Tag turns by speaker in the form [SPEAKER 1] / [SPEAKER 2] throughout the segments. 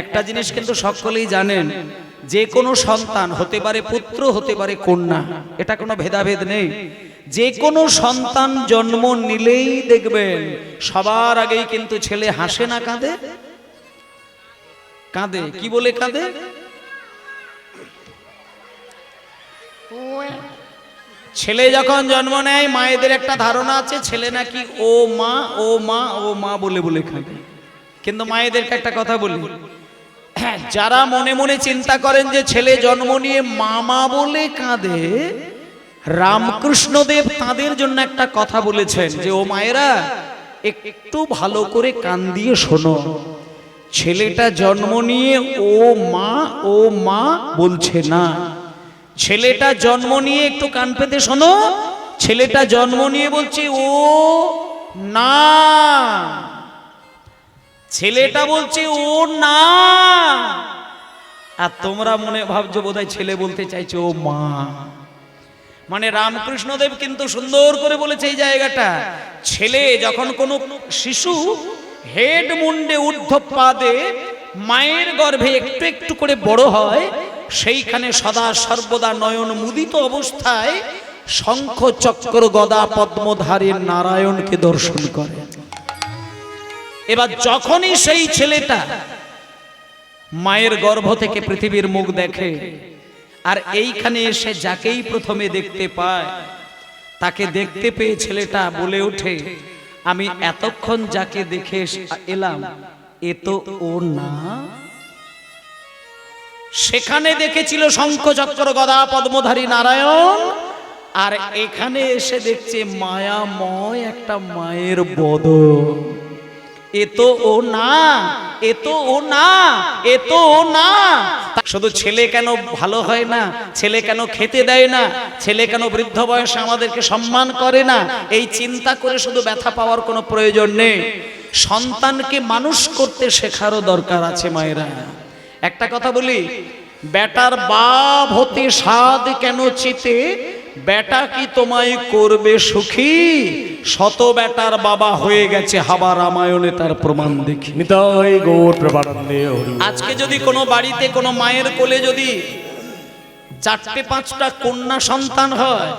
[SPEAKER 1] একটা জিনিস কিন্তু সকলেই জানেন, যে কোনো সন্তান হতে পারে পুত্র হতে পারে কন্যা, এটা কোনো ভেদাভেদ নেই। যে কোনো সন্তান জন্ম নিলেই দেখবেন সবার আগেই কিন্তু ছেলে হাসে না কাঁদে? কাঁদে। কি বলে কাঁদে? ছেলে যখন জন্ম নেয় মায়েদের একটা ধারণা আছে ছেলে নাকি ও মা ও মা ও মা বলে বলে কাঁদে। কিন্তু মায়েদেরকে একটা কথা বলি, যারা মনে মনে চিন্তা করেন যে ছেলে জন্ম নিয়ে মামা বলে কাঁদে, রামকৃষ্ণদেব তাদের জন্য একটা কথা বলেছেন যে ও মায়েরা একটু ভালো করে কান দিয়ে শোনো, ছেলেটা জন্ম নিয়ে ও মা বলছে না। ছেলেটা জন্ম নিয়ে একটু কান পেতে শোনো, ছেলেটা জন্ম নিয়ে বলছে ও না, ছেলেটা বলছে ও না। আর তোমরা মনে ভাবছো বোধহয় ছেলে বলতে চাইছে ও মা। মানে রামকৃষ্ণদেব কিন্তু সুন্দর করে বলেছে এই জায়গাটা, ছেলে যখন কোনো শিশু হেড মুন্ডে ঊর্ধ্ব পাদে মায়ের গর্ভে একটু একটু করে বড় হয়, সেইখানে সদা সর্বদা নয়ন মুদিত অবস্থায় শঙ্খ চক্র গদা পদ্মধারী নারায়ণকে দর্শন করে। এবার যখনই সেই ছেলেটা মায়ের গর্ভ থেকে পৃথিবীর মুখ দেখে, আর এইখানে এসে যাকেই প্রথমে দেখতে পায়, তাকে দেখতে পেয়ে ছেলেটা বলে ওঠে, আমি এতক্ষণ যাকে দেখে এলাম এ তো ও না। সেখানে দেখেছিল শঙ্খ চক্র গদা পদ্মধারী নারায়ণ, আর এখানে এসে দেখছে মায়াময় একটা মায়ের বদন। এ তো ও না, এ তো ও না, এ তো ও না। শুধু ছেলে কেন ভালো হয় না, ছেলে কেন খেতে দেয় না, ছেলে কেন বৃদ্ধ বয়সে আমাদেরকে সম্মান করে না, এই চিন্তা করে শুধু ব্যথা পাওয়ার কোনো প্রয়োজন নেই। সন্তানকে মানুষ করতে শেখারও দরকার আছে মায়েরা। একটা কথা বলি, বেটার বাপ হতে সাধ কেন চিতে, বেটা কি তোমায় করবে সুখী, শত বেটার বাবা হয়ে গেছে হাবা, রামায়ণে তার প্রমাণ দেখি। আজকে যদি কোনো বাড়িতে কোনো মায়ের কোলে যদি 4-5টা কন্যা সন্তান হয়,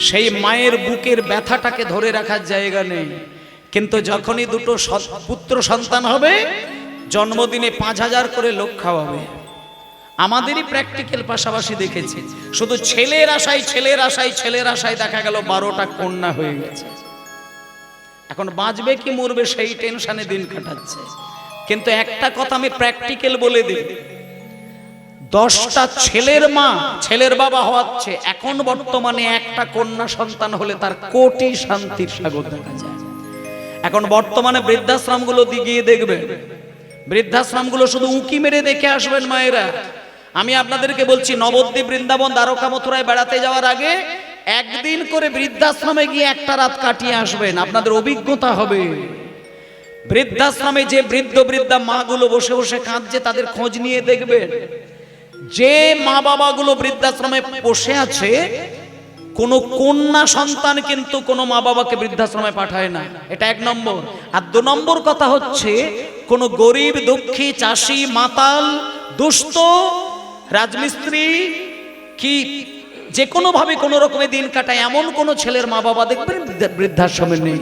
[SPEAKER 1] সেই মায়ের বুকের ব্যথাটাকে ধরে রাখার জায়গা নেই। কিন্তু যখনই দুটো পুত্র সন্তান হবে, জন্মদিনে 5000 করে লোক খাওয়াবে। আমাদেরই প্র্যাকটিক্যাল পাশাপাশি দেখেছি, শুধু ছেলের আশায় ছেলের আশায় ছেলের আশায় দেখা গেল 12টা কন্যা হয়ে গেছে। এখন বাঁচবে কি মরবে সেই টেনশনে দিন কাটাচ্ছে। কিন্তু একটা কথা আমি প্র্যাকটিক্যাল বলে দিই, 10টা ছেলের মা ছেলের বাবা হওয়াচ্ছে, এখন বর্তমানে একটা কন্যা সন্তান হলে তার কোটি শান্তির সাগর দেখা যায়। এখন বর্তমানে বৃদ্ধাশ্রমগুলো গিয়ে দেখবেন, বৃদ্ধাশ্রমগুলো শুধু উঁকি মেরে দেখে আসবেন মায়েরা। আমি আপনাদেরকে বলছি, নবদ্বীপ, বৃন্দাবন, দ্বারকা, মথুরায় বেড়াতে যাওয়ার আগে একদিন করে বৃদ্ধাশ্রমে গিয়ে একটা রাত কাটিয়ে আসবেন, আপনাদের অভিজ্ঞতা হবে। বৃদ্ধাশ্রমে যে বৃদ্ধ বৃদ্ধা মাগুলো বসে বসে কাঁদছে, তাদের খোঁজ নিয়ে দেখবেন। যে মা বাবাগুলো বৃদ্ধাশ্রমে বসে আছে, কোন কন্যা সন্তান কিন্তু কোনো মা বাবাকে বৃদ্ধাশ্রমে পাঠায় না। এটা 1 নম্বর। আর 2 নম্বর কথা হচ্ছে, কোন গরিব দুঃখী চাষি মাতাল দুস্থ রাজমিস্ত্রি কি যে কোনো ভাবে কোনো রকমে দিন কাটায় এমন কোন ছেলের মা বাবা দেখবেন বৃদ্ধাশ্রমে নেই।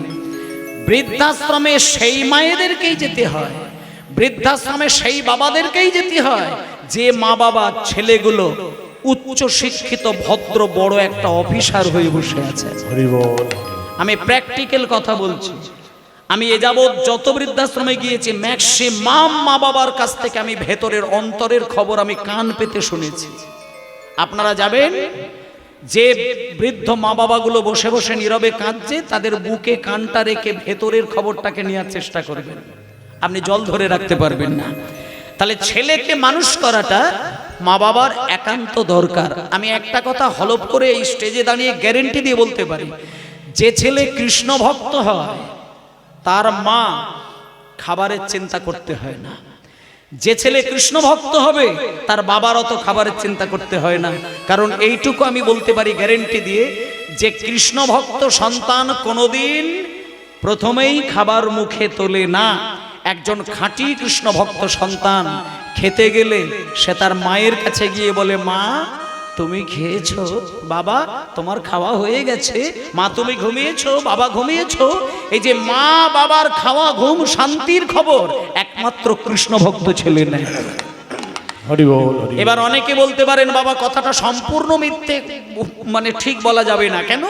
[SPEAKER 1] বৃদ্ধাশ্রমে সেই মায়েদেরকেই যেতে হয়, বৃদ্ধাশ্রমে সেই বাবাদেরকেই যেতে হয় যে মা বাবা ছেলেগুলো উচ্চ শিক্ষিত ভদ্র বড় একটা অফিসার হয়ে বসে আছে। আমি প্র্যাকটিক্যাল কথা বলছি। আমি এ যাবৎ যত বৃদ্ধাশ্রমে গিয়েছি, ম্যাক্সিমাম মা বাবার কাছ থেকে আমি ভেতরের অন্তরের খবর আমি কান পেতে শুনেছি। আপনারা যাবেন, যে বৃদ্ধ মা বাবাগুলো বসে বসে নীরবে কাঁদছে, তাদের বুকে কানটা রেখে ভেতরের খবরটাকে নেওয়ার চেষ্টা করবেন, আপনি জল ধরে রাখতে পারবেন না। তাহলে ছেলেকে মানুষ করাটা মা বাবার একান্ত দরকার। আমি একটা কথা হলফ করে এই স্টেজে দাঁড়িয়ে গ্যারেন্টি দিয়ে বলতে পারি, যে ছেলে কৃষ্ণ ভক্ত হয় তার মা খাবারের চিন্তা করতে হয় না। যে ছেলে কৃষ্ণ ভক্ত হবে তার বাবার অত খাবারের চিন্তা করতে হয় না। কারণ এইটুকু আমি বলতে পারি গ্যারেন্টি দিয়ে, যে কৃষ্ণ ভক্ত সন্তান কোনোদিন প্রথমেই খাবার মুখে তোলে না। একজন খাঁটি কৃষ্ণ ভক্ত সন্তান খেতে গেলে সে তার মায়ের কাছে গিয়ে বলে, মা তুমি খেয়েছো? বাবা তোমার খাওয়া হয়ে গেছে? মা তুমি ঘুমিয়েছো? বাবা ঘুমিয়েছো? এই যে মা বাবার খাওয়া ঘুম শান্তির খবর একমাত্র কৃষ্ণ ভক্ত ছেলে নেয়। এবার অনেকে বলতে পারেন, বাবা কথাটা সম্পূর্ণ মিথ্যে, মানে ঠিক বলা যাবে না। কেন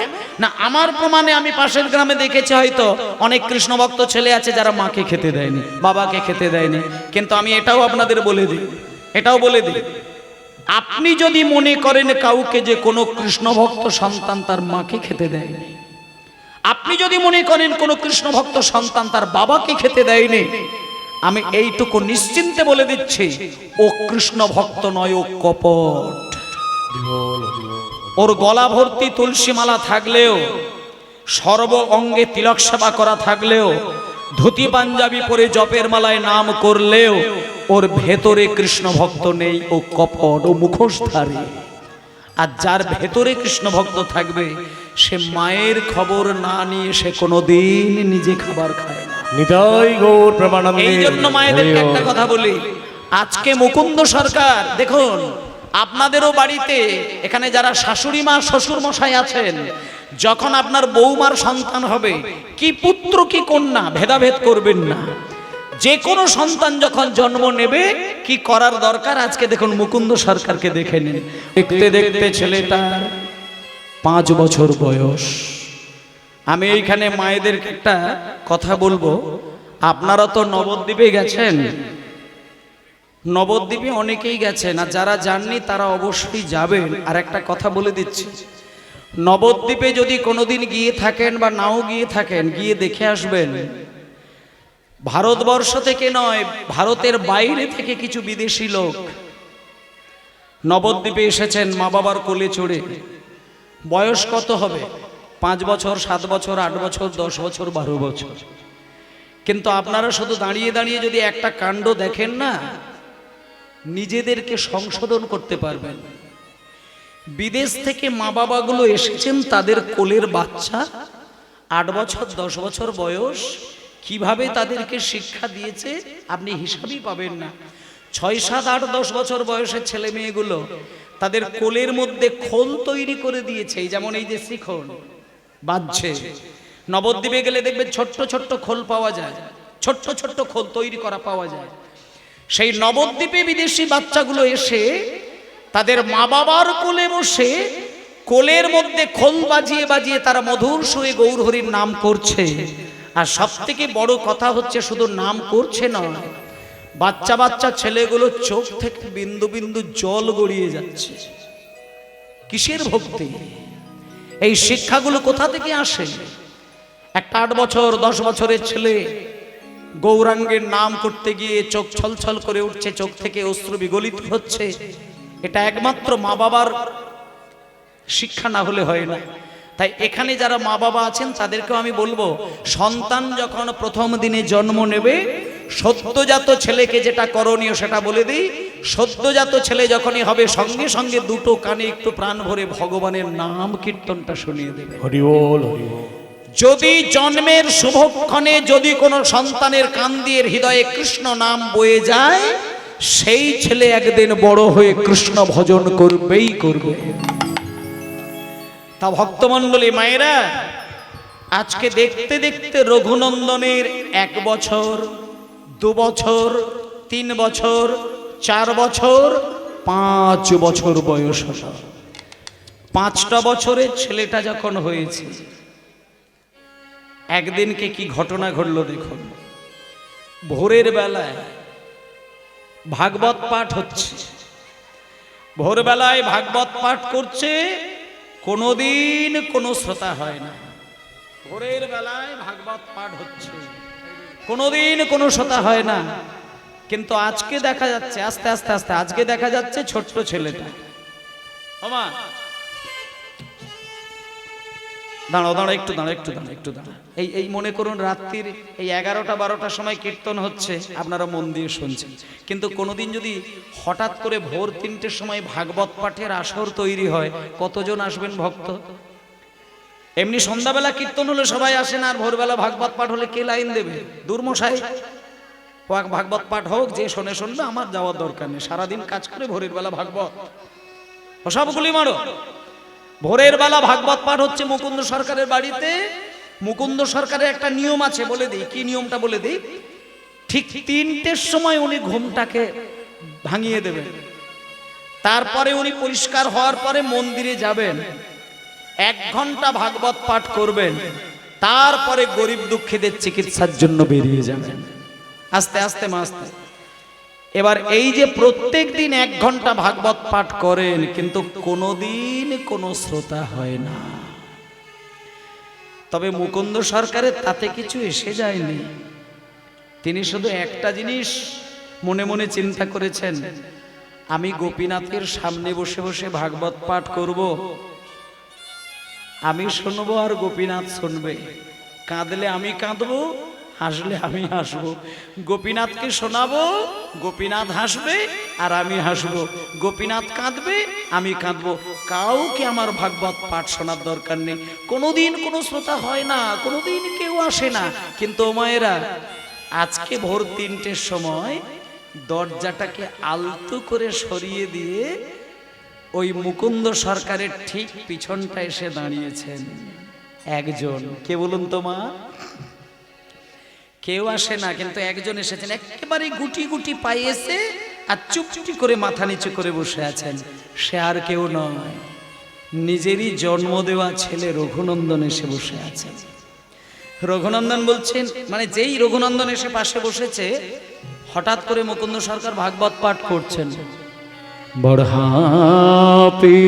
[SPEAKER 1] না? আমার প্রমাণে আমি পাশের গ্রামে দেখেছি, হয়তো অনেক কৃষ্ণ ভক্ত ছেলে আছে যারা মাকে খেতে দেয়নি, বাবাকে খেতে দেয়নি। কিন্তু আমি এটাও আপনাদের বলে দিই, আপনি যদি মনে করেন কাউকে যে কোনো কৃষ্ণ ভক্ত সন্তান তার মাকে খেতে দেয়নি, আপনি যদি মনে করেন কোনো কৃষ্ণ ভক্ত সন্তান তার বাবাকে খেতে দেয়নি, আমি এইটুকু নিশ্চিন্তে বলে দিচ্ছি, ও কৃষ্ণ ভক্ত নয়, ও কপট। ওর গলা ভর্তি তুলসী মালা থাকলেও, সর্ব অঙ্গে তিলক সেবা করা থাকলেও, ধুতি পাঞ্জাবি পরে জপের মালায় নাম করলেও ওর ভেতরে কৃষ্ণ ভক্ত নেই, ও কপট, ও মুখোশধারী। আর যার ভেতরে কৃষ্ণ ভক্ত থাকবে সে মায়ের খবর না নিয়ে সে কোনোদিন নিজে খাবার খায় না। নিতাই গৌর প্রেমানন্দে। এই জন্য মায়েদেরকে একটা কথা বলি, আজকে মুকুন্দ সরকার দেখুন, আপনাদেরও বাড়িতে এখানে যারা শাশুড়ি মা শ্বশুর মশাই আছেন, যখন আপনার বৌমার সন্তান হবে, কি পুত্র কি কন্যা ভেদাভেদ করবেন না। যে কোনো সন্তান যখন জন্ম নেবে কি করার দরকার, আজকে দেখুন মুকুন্দ সরকারকে দেখে নিন। দেখতে দেখতে ছেলেটার 5 বছর বয়স। আমি এইখানে মায়েদেরকে একটা কথা বলবো, আপনারা তো নবদ্বীপে গেছেন, নবদ্বীপে অনেকেই গেছেন, আর যারা যাননি তারা অবশ্যই যাবেন। আর একটা কথা বলে দিচ্ছি, নবদ্বীপে যদি কোনোদিন গিয়ে থাকেন বা নাও গিয়ে থাকেন, গিয়ে দেখে আসবেন, ভারতবর্ষ থেকে নয়, ভারতের বাইরে থেকে কিছু বিদেশি লোক নবদ্বীপে এসেছেন মা বাবার কোলে চড়ে। বয়স কত হবে? 5 বছর, 7 বছর, 8 বছর, 10 বছর, 12 বছর। কিন্তু আপনারা শুধু দাঁড়িয়ে দাঁড়িয়ে যদি একটা কাণ্ড দেখেন না, নিজেদেরকে সংশোধন করতে পারবেন। বিদেশ থেকে মা বাবাগুলো এসেছেন, তাদের কোলের বাচ্চা 8 বছর 10 বছর বয়স, কিভাবে তাদেরকে শিক্ষা দিয়েছে আপনি হিসাবই পাবেন না। 6, 7, 8, 10 বছর বয়সের ছেলে মেয়েগুলো তাদের কোলের মধ্যে খোল তৈরি করে দিয়েছে। যেমন এই যে শিখন বাজছে, নবদ্বীপে গেলে দেখবেন ছোট্ট ছোট্ট খোল পাওয়া যায়, ছোট্ট ছোট্ট খোল তৈরি করা পাওয়া যায়। সেই নবদ্বীপে বিদেশি বাচ্চাগুলো এসে তাদের মা বাবার কোলে বসে কোলের মধ্যে খোল বাজিয়ে বাজিয়ে তারা মধুর সুরে গৌর হরির নাম করছে। আর সব থেকে বড় কথা হচ্ছে, শুধু নাম করছে নয়, বাচ্চা বাচ্চা ছেলেগুলো চোখ থেকে বিন্দু বিন্দু জল গড়িয়ে যাচ্ছে। কিসের ভক্তি? এই শিক্ষাগুলো কোথা থেকে আসে? একটা 8 বছর 10 বছরের ছেলে গৌরাঙ্গের নাম করতে গিয়ে চোখ ছলছল করে উঠছে, চোখ থেকে অশ্রু বিগলিত হচ্ছে। এটা একমাত্র মা বাবার শিক্ষা না হলে হয় না। তাই এখানে যারা মা বাবা আছেন তাদেরকেও আমি বলবো, সন্তান যখন প্রথম দিনে জন্ম নেবে, সদ্যজাত ছেলেকে যেটা করণীয় সেটা বলে দিই। সদ্যজাত ছেলে যখনই হবে, সঙ্গে সঙ্গে দুটো কানে একটু প্রাণ ভরে ভগবানের নাম কীর্তনটা শুনিয়ে দেবে। হরি বল, হরি বল। যদি জন্মের শুভক্ষণে যদি কোনো সন্তানের কান দিয়ে হৃদয়ে কৃষ্ণ নাম বয়ে যায়, সেই ছেলে একদিন বড় হয়ে কৃষ্ণ ভজন করবেই করবে। তা ভক্তমণ্ডলী মায়েরা, আজকে দেখতে দেখতে রঘুনন্দনের 1 বছর 2 বছর 3 বছর 4 বছর 5 বছর বয়স হলো। 5টা বছরের ছেলেটা যখন হয়েছে, একদিনকে কি ঘটনা ঘটলো দেখুন। ভোরের বেলায় ভাগবত পাঠ হচ্ছে, ভোরবেলায় ভাগবত পাঠ করছে, কোনোদিন কোনো শ্রোতা হয় না। ভোরের বেলায় ভাগবত পাঠ হচ্ছে, কোনোদিন কোনো শ্রোতা হয় না। কিন্তু আজকে দেখা যাচ্ছে, আস্তে আস্তে আস্তে আজকে দেখা যাচ্ছে ছোট্ট ছেলেটা, ওমা দাঁড়াও দাঁড়াও একটু দাঁড়াও একটু দাঁড়াও একটু দাঁড়াও। এই মনে করুন রাত্রির এই 11টা 12টার সময় কীর্তন হচ্ছে, আপনারা মন দিয়ে শুনছেন। কিন্তু কোনোদিন যদি হঠাৎ করে ভোর 3টের সময় ভাগবত পাঠের আসর তৈরি হয়, কতজন আসবেন ভক্ত? এমনি সন্ধ্যাবেলা কীর্তন হলে সবাই আসেন, আর ভোরবেলা ভাগবত পাঠ হলে কে লাইন দেবে? দূরমশাই ভাগবত পাঠ হোক, যে শোনে শুনবে, আমার যাওয়ার দরকার নেই। সারাদিন কাজ করে ভোরের বেলা ভাগবত, সবগুলি মারো। ভোরের বেলা ভাগবত পাঠ হচ্ছে মুকুন্দ সরকারের বাড়িতে। মুকুন্দ সরকারের একটা নিয়ম আছে, বলে দিই কি নিয়মটা বলে দিই। ঠিক 3টের সময় উনি ঘুমটাকে ভাঙিয়ে দেবেন। তারপরে উনি পরিষ্কার হওয়ার পরে মন্দিরে যাবেন, 1 ঘন্টা ভাগবত পাঠ করবেন, তারপরে গরিব দুঃখীদের চিকিৎসার জন্য বেরিয়ে যাবেন। আস্তে আস্তে আস্তে। এবার এই যে প্রত্যেক দিন 1 ঘন্টা ভাগবত পাঠ করেন, কিন্তু কোনোদিন কোনো শ্রোতা হয় না। তবে মুকুন্দ সরকারের তাতে কিছু এসে যায়নি। তিনি শুধু একটা জিনিস মনে মনে চিন্তা করেছেন, আমি গোপীনাথের সামনে বসে বসে ভাগবত পাঠ করব, আমি শুনবো আর গোপীনাথ শুনবে। কাঁদলে আমি কাঁদবো, হাসলে আমি হাসবো। গোপীনাথকে শোনাবো, গোপীনাথ হাসবে আর আমি হাসবো। গোপীনাথ কাঁদবে, আমি কাঁদবো। কাউকে আমার ভাগবত পাঠ শোনার দরকার নেই। কোনোদিন কোনো শ্রোতা হয় না, কোনোদিন কেউ আসে না। কিন্তু মায়েরা, আজকে ভোর 3টের সময় দরজাটাকে আলতো করে সরিয়ে দিয়ে ওই মুকুন্দ সরকারের ঠিক পিছনটা এসে দাঁড়িয়েছেন একজন। কে বলুন তো মা? কেউ আসে না, কিন্তু একজন এসেছেন। একেবারে গুটি গুটি পায়ে এসে আর চুপটি করে মাথা নিচু করে বসে আছেন। সে আর কেউ নয়, নিজেরই জন্ম দেওয়া ছেলে রঘুনন্দন এসে বসে আছেন। রঘুনন্দন বলছেন, মানে যেই রঘুনন্দন এসে পাশে বসেছে, হঠাৎ করে মুকুন্দ সরকার ভাগবত পাঠ করছেন। বড়হাপি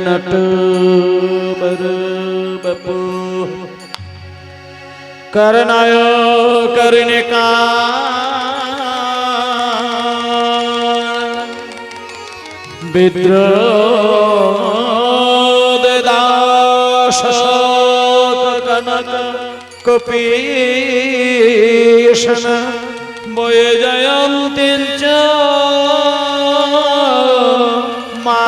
[SPEAKER 1] নট বর বপু করনায় করনে কা বিদ্রোহ দাস কনক কপীশন বয়ে জয়ন্তীর মা।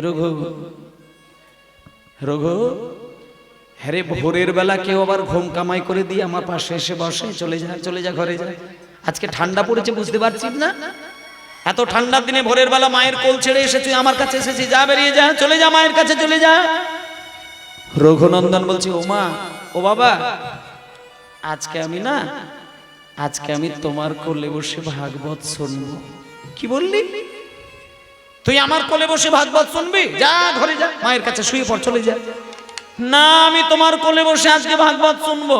[SPEAKER 1] রঘু রঘু, হ্যারে ভোরের বেলা কেউ আবার ঘুম কামাই করে দিয়ে আমার পাশে এসে বসে, চলে যা চলে যা ঘরে যা। আজকে ঠান্ডা পড়েছে, বুঝতে পারছিস না? এত ঠান্ডার দিনে ভোরের বেলা মায়ের কোল ছেড়ে এসে তুই আমার কাছে এসেছিস, যা বেরিয়ে যা, চলে যা, মায়ের কাছে চলে যা। রঘুনন্দন বলছি, ও মা, ও বাবা, আজকে আমি তোমার কোলে বসে ভাগবত শুনবো। কি বললি? তুই আমার কোলে বসে ভাগবত শুনবি? যা ঘরে যা, মায়ের কাছে শুয়ে পড়, চলে যা। না, আমি তোমার কোলে বসে আজকে ভাগবত শুনবো।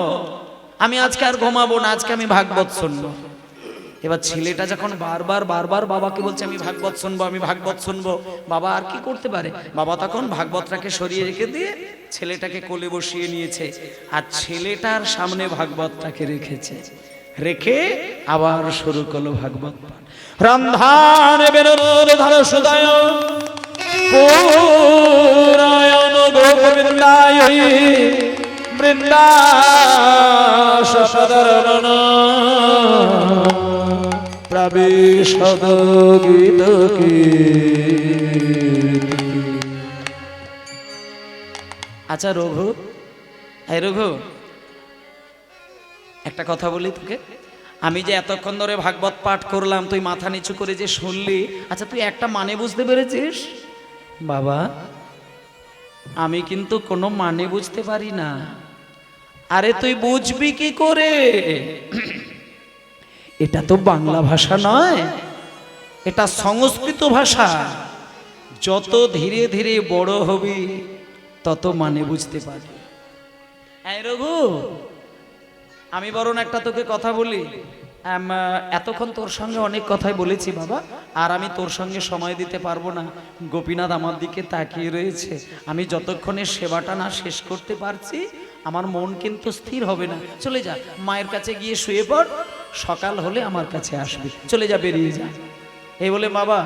[SPEAKER 1] আমি আজকে আর ঘুমাবো না, আজকে আমি ভাগবত শুনবো। এবার ছেলেটা যখন বারবার বাবাকে বলছে আমি ভাগবত শুনবো, আমি ভাগবত শুনবো, বাবা আর কি করতে পারে? বাবা তখন ভাগবতটাকে সরিয়ে রেখে দিয়ে ছেলেটাকে কোলে বসিয়ে নিয়েছে, আর ছেলেটার সামনে ভাগবতটাকে রেখেছে। রেখে আবার শুরু করলো ভাগবত পাঠ। রন্ধান বেরোর ধর সুদয় পুরায়ণ গোবিন্দায় বৃন্দাস সদরণ প্রবেশদ গীত কি। আচ্ছা রঘু, এই রঘু, একটা কথা বলি তোকে। আমি যে এতক্ষণ ধরে ভাগবত পাঠ করলাম, তুই মাথা নিচু করে যে শুনলি, আচ্ছা তুই একটা মানে বুঝতে পেরেছিস? বাবা, আমি কিন্তু কোনো মানে বুঝতে পারি না। আরে তুই বুঝবি কি করে? এটা তো বাংলা ভাষা নয়, এটা সংস্কৃত ভাষা। যত ধীরে ধীরে বড় হবি তত মানে বুঝতে পারবি। এই রঘু, আমি বরং একটা তোকে কথা বলি। এতক্ষণ তোর সঙ্গে অনেক কথাই বলেছি বাবা, আর আমি তোর সঙ্গে সময় দিতে পারবো না। গোপীনাথ আমার দিকে তাকিয়ে রয়েছে। আমি যতক্ষণে সেবাটা না শেষ করতে পারছি, আমার মন কিন্তু স্থির হবে না। চলে যা, মায়ের কাছে গিয়ে শুয়ে পড়, সকাল হলে আমার কাছে আসবি। চলে যা, বেরিয়ে যা। এই বলে বাবা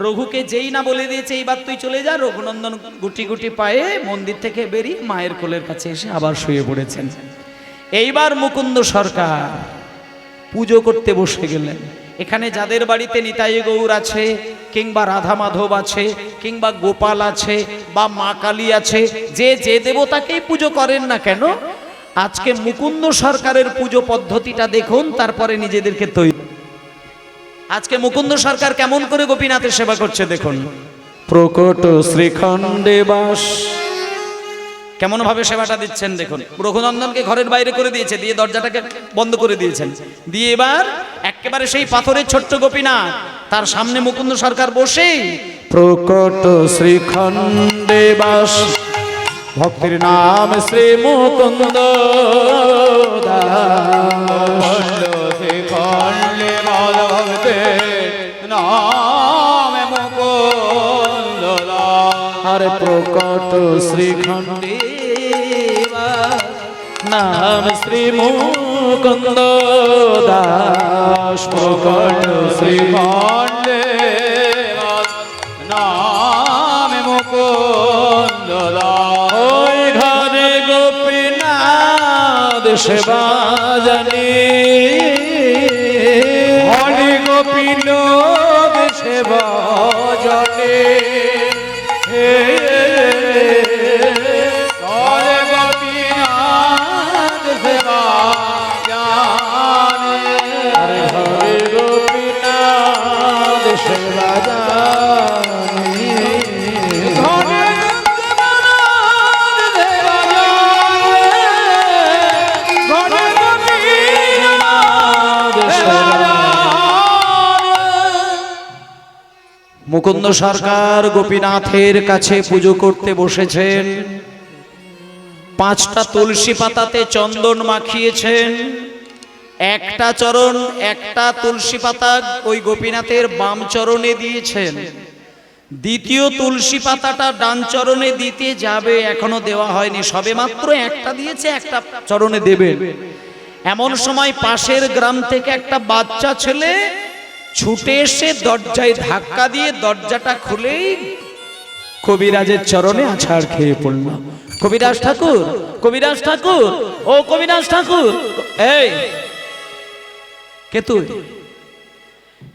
[SPEAKER 1] রঘুকে যেই না বলে দিয়েছে এইবার তুই চলে যা, রঘুনন্দন গুটি গুটি পায়ে মন্দির থেকে বেরিয়ে মায়ের কোলের কাছে এসে আবার শুয়ে পড়েছেন। এইবার মুকুন্দ সরকার পুজো করতে বসে গেলেন। এখানে যাদের বাড়িতে নিতাই গৌর আছে, কিংবা রাধা মাধব আছে, কিংবা গোপাল আছে, বা মা কালী আছে, যে যে দেবতাকেই পুজো করেন না কেন, আজকে মুকুন্দ সরকারের পুজো পদ্ধতিটা দেখুন, তারপরে নিজেদেরকে তৈরি। আজকে মুকুন্দ সরকার কেমন করে গোপীনাথের সেবা করছে দেখুন। প্রকট শ্রীখণ্ডে বাস, কেমন ভাবে সেবাটা দিচ্ছেন দেখুন। রঘুনন্দনকে ঘরের বাইরে করে দিয়েছে, দিয়ে দরজাটাকে বন্ধ করে দিয়েছেন, দিয়ে এবার একেবারে সেই পাথরের ছোট্ট গোপীনাথ, তার সামনে মুকুন্দ সরকার বসে প্রকট শ্রীখণ্ডে বাস, ভক্তির নাম শ্রী মুকুন্দ দাস, শ্রীখণ্ডে ভক্তের নাম মুকুন্দ দাস। আরে প্রকট শ্রীখণ্ডে নাম শ্রী মুকুন্দ দাস, প্রকট শ্রীখণ্ডে নাম মুকুন্দ দাস। ওই ঘরে গোপীনাথ সেবা জানি, ঘরে গোপীনাথ সেবা জানি, ঘরে গোপীনাথ সেবা জানি, ঘরে গোপীনাথ সেবা জানি, ঘরে মুকুন্দ সরকার গোপীনাথের কাছে পুজো করতে বসেছেন। 5টা তুলসী পাতাতে চন্দন মাখিয়েছেন। একটা তুলসী পাতা ওই গোপীনাথের বাম চরণে দিয়েছেন, দ্বিতীয় তুলসী পাতাটা ডান চরণে দিতে যাবে, এখনো দেওয়া হয়নি, সবে মাত্র একটা দিয়েছে, একটা চরণে দেবে। এমন সময় পাশের গ্রাম থেকে একটা বাচ্চা ছেলে ছুটে এসে দরজায় ধাক্কা দিয়ে দরজাটা খুলেই কবিরাজের চরণে আছাড় খেয়ে পড়ল। কবিরাজ ঠাকুর, কবিরাজ ঠাকুর, ও কবিরাজ ঠাকুর, এই কে তুই?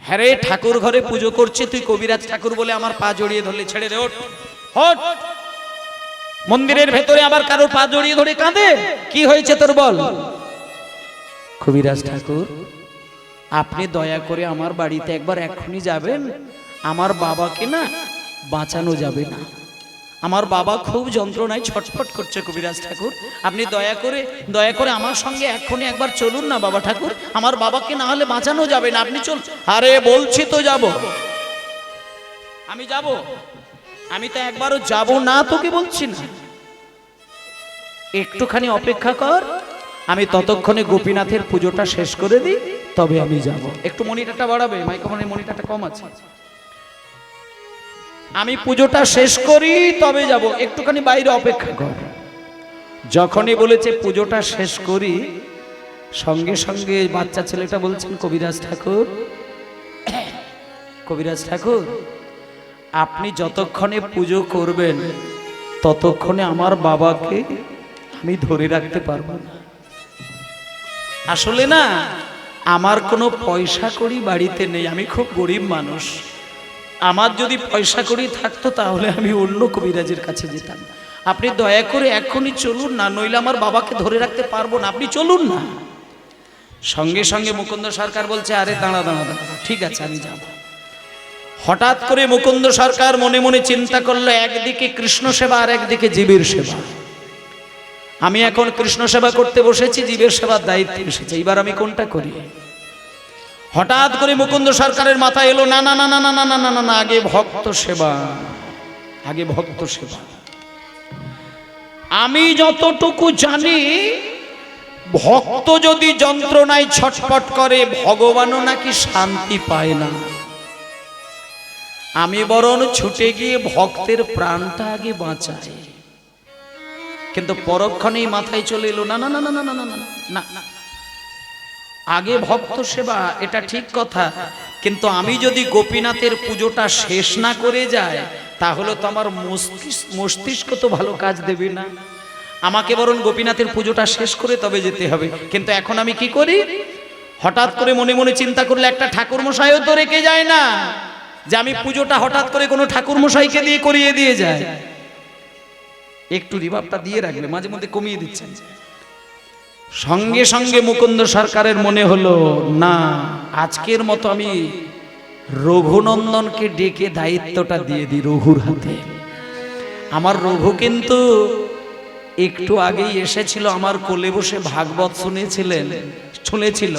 [SPEAKER 1] হ্যাঁ রে, ঠাকুর ঘরে পুজো করছে, তুই কবিরাজ ঠাকুর বলে আমার পা জড়িয়ে ধরলে, ছেড়ে দে, ওঠ হট। মন্দিরের ভেতরে আবার কারোর পা জড়িয়ে ধরে কাঁদে, কি হয়েছে তোর বল? কবিরাজ ঠাকুর, আপনি দয়া করে আমার বাড়িতে একবার এক্ষুনি যাবেন, আমার বাবাকে না বাঁচানো যাবে না, আমার বাবা খুব যন্ত্রণায় ছটফট করছে। কবিরাজ ঠাকুর, আপনি দয়া করে আমার সঙ্গে এক্ষুনি একবার চলুন না বাবা ঠাকুর, আমার বাবাকে না হলে বাঁচানো যাবে না, আপনি চল। আরে বলছি তো যাব, আমি যাব, আমি তো একবারও যাব না, তোকে বলছি না, একটুখানি অপেক্ষা কর, আমি ততক্ষণে গোপীনাথের পুজোটা শেষ করে দিই, তবে আমি যাব। একটু মনিটরটা বাড়াবে, মাইক্রোফোনের মনিটরটা কম আছে, আমি পুজোটা শেষ করি তবে যাব, একটুখানি বাইরে অপেক্ষা কর। যখনই বলেছে পুজোটা শেষ করি, সঙ্গে সঙ্গে বাচ্চা ছেলেটা বলছেন, কবিরাজ ঠাকুর, কবিরাজ ঠাকুর, আপনি যতক্ষণে পুজো করবেন ততক্ষণে আমার বাবাকে আমি ধরে রাখতে পারবো না। আসলে না, আমার কোনো পয়সা কড়ি বাড়িতে নেই, আমি খুব গরিব মানুষ, আমার যদি পয়সা কড়ি থাকতো তাহলে আমি অন্য কবিরাজের কাছে যেতাম, আপনি দয়া করে এখনই চলুন না, নইলে আমার বাবাকে ধরে রাখতে পারবো না, আপনি চলুন না। সঙ্গে সঙ্গে মুকুন্দ সরকার বলছে, আরে দাঁড়া দাঁড়া দাঁড়া, ঠিক আছে আমি যাব। হঠাৎ করে মুকুন্দ সরকার মনে মনে চিন্তা করলো, একদিকে কৃষ্ণ সেবা আর একদিকে জীবের সেবা, আমি এখন কৃষ্ণ সেবা করতে বসেছি, জীবের সেবার দায়িত্ব এসেছে, এবার আমি কোনটা করি? হঠাৎ করে মুকুন্দ সরকারের মাথায় এলো, না না না না না না না না না, আগে ভক্ত সেবা, আগে ভক্ত সেবা। আমি যতটুকু জানি, ভক্ত যদি যন্ত্রণায় ছটফট করে, ভগবানও নাকি শান্তি পায় না। আমি বরং ছুটে গিয়ে ভক্তের প্রাণটা আগে বাঁচাই। কিন্তু পরক্ষণেই মাথায় চলে এলো, না না না না না না না না না, আগে ভক্ত সেবা, এটা ঠিক কথা, কিন্তু আমি যদি গোপীনাথের পুজোটা শেষ না করে যাই, তাহলে তো আমার মস্তিষ্ক তো ভালো কাজ দেবে না, আমাকে বরং গোপীনাথের পুজোটা শেষ করে তবে যেতে হবে। কিন্তু এখন আমি কি করি? হঠাৎ করে মনে মনে চিন্তা করলে একটা ঠাকুর মশাইও তো রেখে যায় না যে আমি পুজোটা হঠাৎ করে কোনো ঠাকুর মশাইকে দিয়ে করিয়ে দিয়ে যায়। একটু রিভাবটা দিয়ে রাখবে, মাঝে মধ্যে কমিয়ে দিচ্ছেন। সঙ্গে সঙ্গে মুকুন্দ সরকারের মনে হলো না, আজকের মতো আমি রঘুনন্দনকে ডেকে দায়িত্বটা দিয়ে দিই রঘুর হাতে। আমার রঘু কিন্তু একটু আগেই এসেছিল, আমার কোলে বসে ভাগবত শুনেছিল।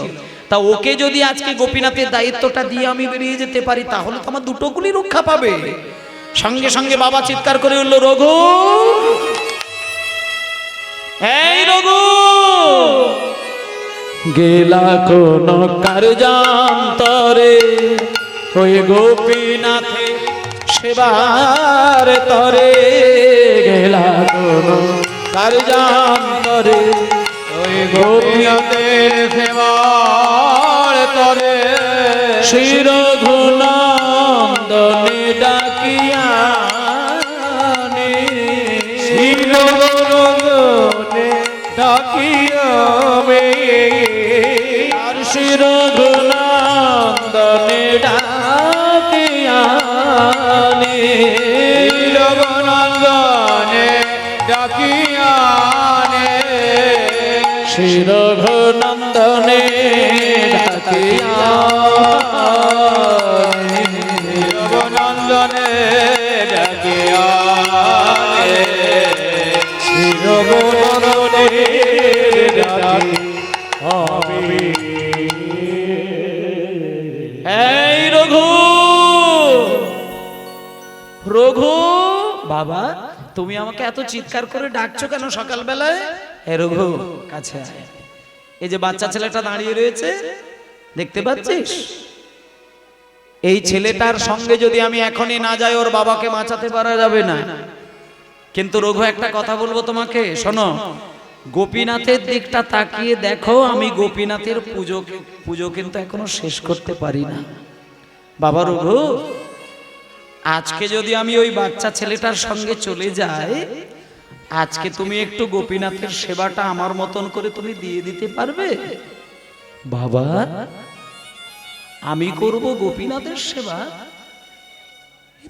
[SPEAKER 1] তা ওকে যদি আজকে গোপীনাথের দায়িত্বটা দিয়ে আমি বেরিয়ে যেতে পারি, তাহলে তো আমার দুটো গুলি রক্ষা পাবে। সঙ্গে সঙ্গে বাবা চিৎকার করে উঠল, রঘু, এই রঘু, গেলা কোন কার্যান্তরে ওই গোপীনাথে সেবার তরে, গেলা কোন কার্যান্তরে ওই গোপীনাথের সেবার তরে, শ্রী রঘুনন্দনে ডাকিয়া ডাকিয়াবে, আর শ্রী রঘুনন্দনে ডাকিয়ানে, রঘুনন্দনে ডাকিয়ানে, শ্রী রঘুনন্দনে ডাকিয়ানে, রঘুনন্দনে ডাকিয়ানে, শ্রী রঘুনন্দনে এই রঘু, রঘু, বাবা তুমি আমাকে এত চিৎকার করে ডাকছো কেন সকালবেলায়? হে রঘু, কাছে আয়। এই যে বাচ্চা ছেলেটা দাঁড়িয়ে রয়েছে দেখতে পাচ্ছিস, এই ছেলেটার সঙ্গে যদি আমি এখনই না যাই, ওর বাবাকে বাঁচাতে পারা যাবে না। কিন্তু রঘু, একটা কথা বলবো তোমাকে, শোনো, গোপীনাথের দিকটা তাকিয়ে দেখো, আমি গোপীনাথের পুজো কিন্তু এখনো শেষ করতে পারি না। বাবা রঘু, আজকে যদি আমি ওই বাচ্চা ছেলেটার সঙ্গে চলে যাই, আজকে তুমি একটু গোপীনাথের সেবাটা আমার মতন করে তুমি দিয়ে দিতে পারবে? বাবা, আমি করব গোপীনাথের সেবা?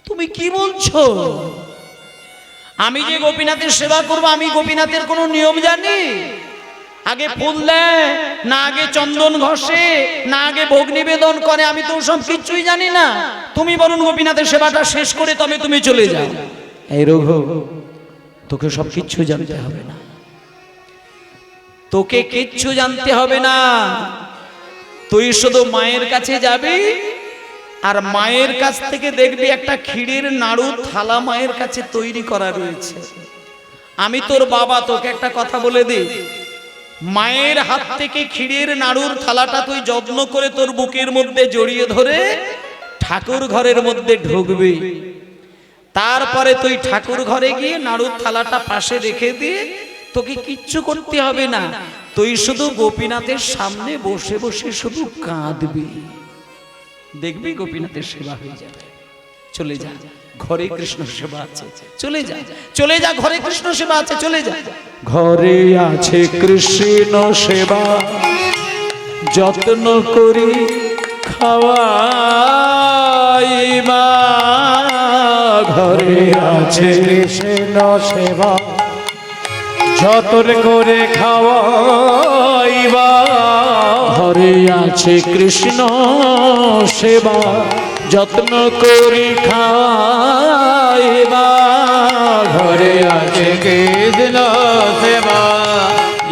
[SPEAKER 1] তুমি কি বলছো? আমি যে গোপীনাথের সেবা করব, আমি গোপীনাথের কোনো নিয়ম জানি? আগে ফুল দেয় না, আগে চন্দন ঘষে না, আগে ভোগ নিবেদন করে, আমি তো সব কিছুই জানি না। তুমি বরং গোপীনাথের সেবাটা শেষ করে তবে তুমি চলে যাও। এই রঘু, তোকে সব কিচ্ছু জানতে হবে না, তোকে কিচ্ছু জানতে হবে না। তুই শুধু মায়ের কাছে যাবি, আর মায়ের কাছ থেকে দেখবি একটা ক্ষীরের নাড়ু থালা মায়ের কাছে তৈরি করা রয়েছে। আমি তোর বাবা, তোকে একটা কথা বলে দিই, মায়ের হাত থেকে ক্ষীরের নাড়ুর থালাটা তুই যত্ন করে তোর বুকের মধ্যে জড়িয়ে ধরে ঠাকুর ঘরের মধ্যে ঢুকবি। তারপরে তুই ঠাকুর ঘরে গিয়ে নাড়ুর থালাটা পাশে রেখে দিয়ে, তোকে কিচ্ছু করতে হবে না, তুই শুধু গোপীনাথের সামনে বসে বসে শুধু কাঁদবি, দেখবি গোপীনাথের সেবা হয়ে যাবে। চলে যা, ঘরে কৃষ্ণ সেবা আছে, চলে যা, চলে যা, ঘরে কৃষ্ণ সেবা আছে, চলে যা। ঘরে আছে কৃষ্ণ সেবা, যত্ন করি খাওয়াইবা, ঘরে আছে কৃষ্ণ সেবা, যত্ন করে খাওয়াইবা, ঘরে আছে কৃষ্ণ সেবা, যত্ন করি খাওয়াইবা, ঘরে আছে কৃষ্ণ সেবা,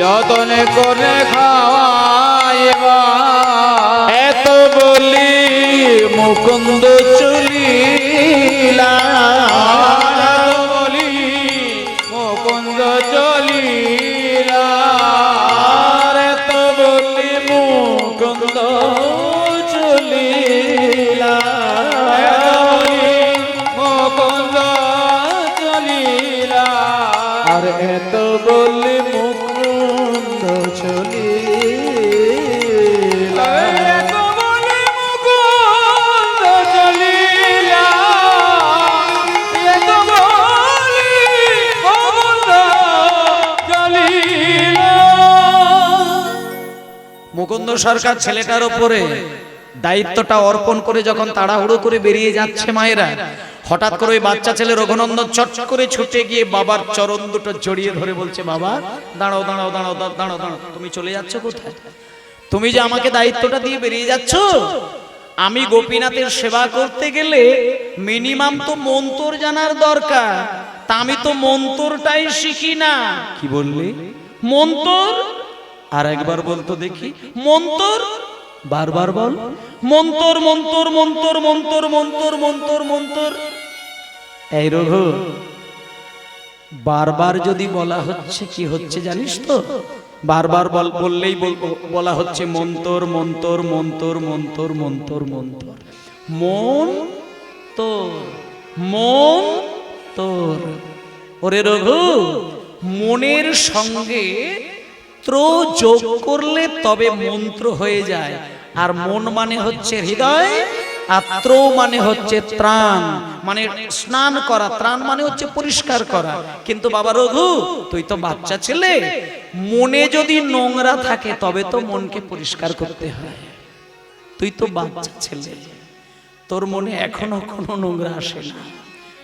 [SPEAKER 1] যত্ন করে খাওয়াইবা। এত বলি মুকুন্দ চলিলা, বলি মুকুন্দ চলিলা, এত বলি মুকুন্দ চলিলা, মুকুন্দ চলিলা, আর এত বলি মুকুন্দ চলিলা, এত বলি মুকুন্দ চলিলা। সরকার ছেলেটার উপরে দায়িত্বটা অর্পণ করে যখন তাড়াহুড়ো করে বেরিয়ে যাচ্ছে মায়েরা, হঠাৎ করে ওই বাচ্চা ছেলে রঘুনন্দন চট করে ছুটে গিয়ে বাবার চরণ দুটো জড়িয়ে ধরে বলছে, বাবা দাঁড়াও দাঁড়াও দাঁড়াও দাঁড়াও দাঁড়াও, তুমি চলে যাচ্ছ কোথায়? তুমি যে আমাকে দায়িত্বটা দিয়ে বেরিয়ে যাচ্ছ, আমি গোপীনাথের সেবা করতে গেলে মিনিমাম তো মন্তর জানার দরকার, তা আমি তো মন্তরটাই শিখি না। কি বললি? মন্তর? আর একবার বলতো দেখি, মন্তর। বারবার বল, মন্তর মন্তর মন্তর মন্তর মন্তর মন্তর মন্তর। এই রঘু, বারবার যদি বলা হচ্ছে কি হচ্ছে জানিস তো? বারবার বললেই বলা হচ্ছে মন্তর মন্তর মন্তর মন্তর মন্তর মন্তর। মন তোর, মন তোর। ওরে রঘু, মনের সঙ্গে ত্র যোগ করলে তবে মন্ত্র হয়ে যায়। আর মন মানে হচ্ছে হৃদয়, আর ত্র মানে হচ্ছে ত্রাণ, মানে স্নান করা। ত্রাণ মানে হচ্ছে পরিষ্কার করা। কিন্তু বাবা রঘু, তুই তো বাচ্চা ছেলে, মনে যদি নোংরা থাকে তবে তো মনকে পরিষ্কার করতে হয়। তুই তো বাচ্চা ছেলে, তোর মনে এখনো কোনো নোংরা আসে না।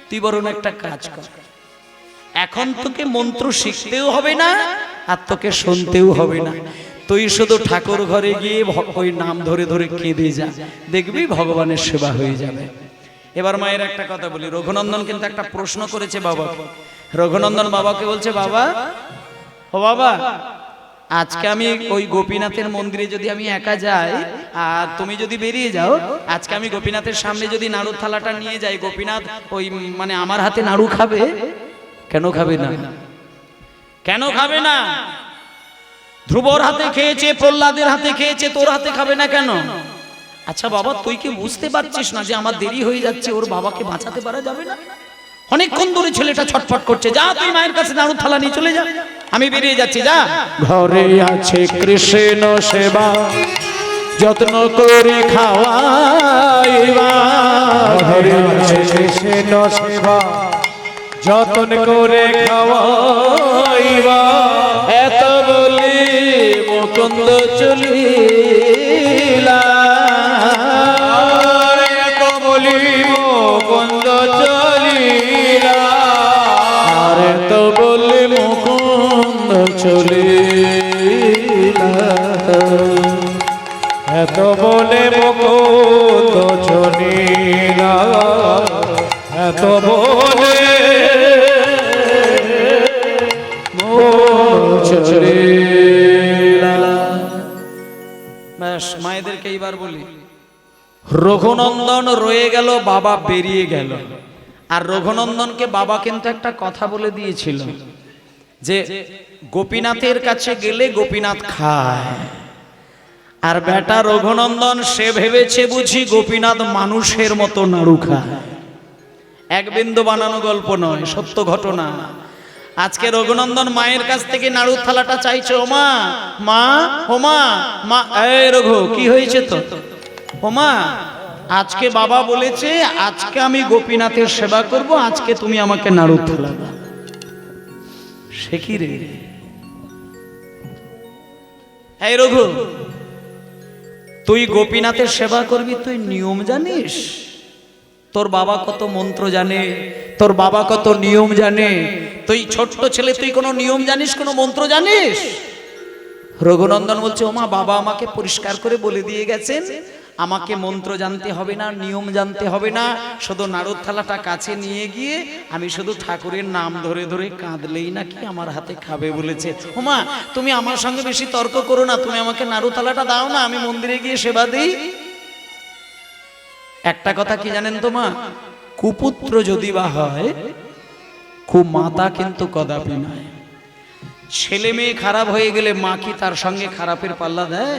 [SPEAKER 1] তুই বরং একটা কাজ কর, এখন তোকে মন্ত্র শিখতেও হবে না আর তোকে শুনতেও হবে না। তুই শুধু ঠাকুর ঘরে গিয়ে ওই নাম ধরে ধরে কেঁদে যা, দেখবি ভগবানের সেবা হয়ে যাবে। এবার মায়ের একটা কথা বলি, রঘুনন্দন কিন্তু একটা প্রশ্ন করেছে বাবা। রঘুনন্দন বাবাকে বলছে, বাবা ও বাবা, আজকে আমি ওই গোপীনাথের মন্দিরে যদি আমি একা যাই আর তুমি যদি বেরিয়ে যাও, আজকে আমি গোপীনাথের সামনে যদি নাড়ুর থালাটা নিয়ে যাই, গোপীনাথ ওই মানে আমার হাতে নাড়ু খাবে? কেন খাবে না? কেন খাবে না? ধ্রুবর হাতে খেয়েছে, প্রহ্লাদের হাতে খেয়েছে, তোর হাতে খাবে না কেন? আচ্ছা বাবা, তুই কি বুঝতে পারছিস না যে আমার দেরি হয়ে যাচ্ছে, ওর বাবাকে বাঁচাতে পারা যাবে না? অনেকক্ষণ ধরে ছেলেটা ছটফট করছে। যা, তুই মায়ের কাছে নাড়ুর থালা নিয়ে চলে যা, আমি বেরিয়ে যাচ্ছি, যা।
[SPEAKER 2] ঘরে আছে কৃষ্ণ সেবা, যত্ন করে খাওয়াইবা। ঘরে আছে কৃষ্ণ সেবা, যত্ন করে খাওয়াইবা। এত বলি মুকুন্দ চলিলা, এত বলি মুকুন্দ চলিলা, আর এত বলি মুকুন্দ চলিলা। এত বলে মুকুন্দ চলিলা, এত বলে
[SPEAKER 1] মায়েদেরকে এইবার বলি, রঘুনন্দন রয়ে গেল, বাবা বেরিয়ে গেল। আর রঘুনন্দনকে বাবা কিন্তু একটা কথা বলে দিয়েছিল যে গোপীনাথের কাছে গেলে গোপীনাথ খায়। আর বেটা রঘুনন্দন সে ভেবেছে বুঝি গোপীনাথ মানুষের মতো নাড়ু খায়। এক বিন্দু বানানো গল্প নয়, সত্য ঘটনা। আজকে রঘুনন্দন মায়ের কাছ থেকে নাড়ুর থালাটা চাইছে। ও মা, মা, ও মা, মা। এই রঘু, কি হয়েছে তো? ও মা, আজকে বাবা বলেছে আজকে আমি গোপীনাথের সেবা করব, আজকে তুমি আমাকে নাড়ুর থালা দাও। সে কি রে? এই রঘু, তুই গোপীনাথের সেবা করবি, তুই নিয়ম জানিস? তোর বাবা কত মন্ত্র জানে, তোর বাবা কত নিয়ম জানে। তুই ছোট্ট ছেলে, তুই কোনো নিয়ম জানিস, কোনো মন্ত্র জানিস? রঘুনন্দন বলছে, ওমা, বাবা আমাকে পরিষ্কার করে বলে দিয়ে গেছেন আমাকে মন্ত্র জানতে হবে না, নিয়ম জানতে হবে না, শুধু নাড়ুর থালাটা কাছে নিয়ে গিয়ে আমি শুধু ঠাকুরের নাম ধরে ধরে কাঁদলেই নাকি আমার হাতে খাবে বলেছে। ওমা, তুমি আমার সঙ্গে বেশি তর্ক করো না, তুমি আমাকে নাড়ুর থালাটা দাও না, আমি মন্দিরে গিয়ে সেবা দিই। একটা কথা কি জানেন তো মা, কুপুত্র যদি বা হয়, কুমাতা কিন্তু কদাপি নয়। ছেলে মেয়ে খারাপ হয়ে গেলে মা কি তার সঙ্গে খারাপের পাল্লা দেয়?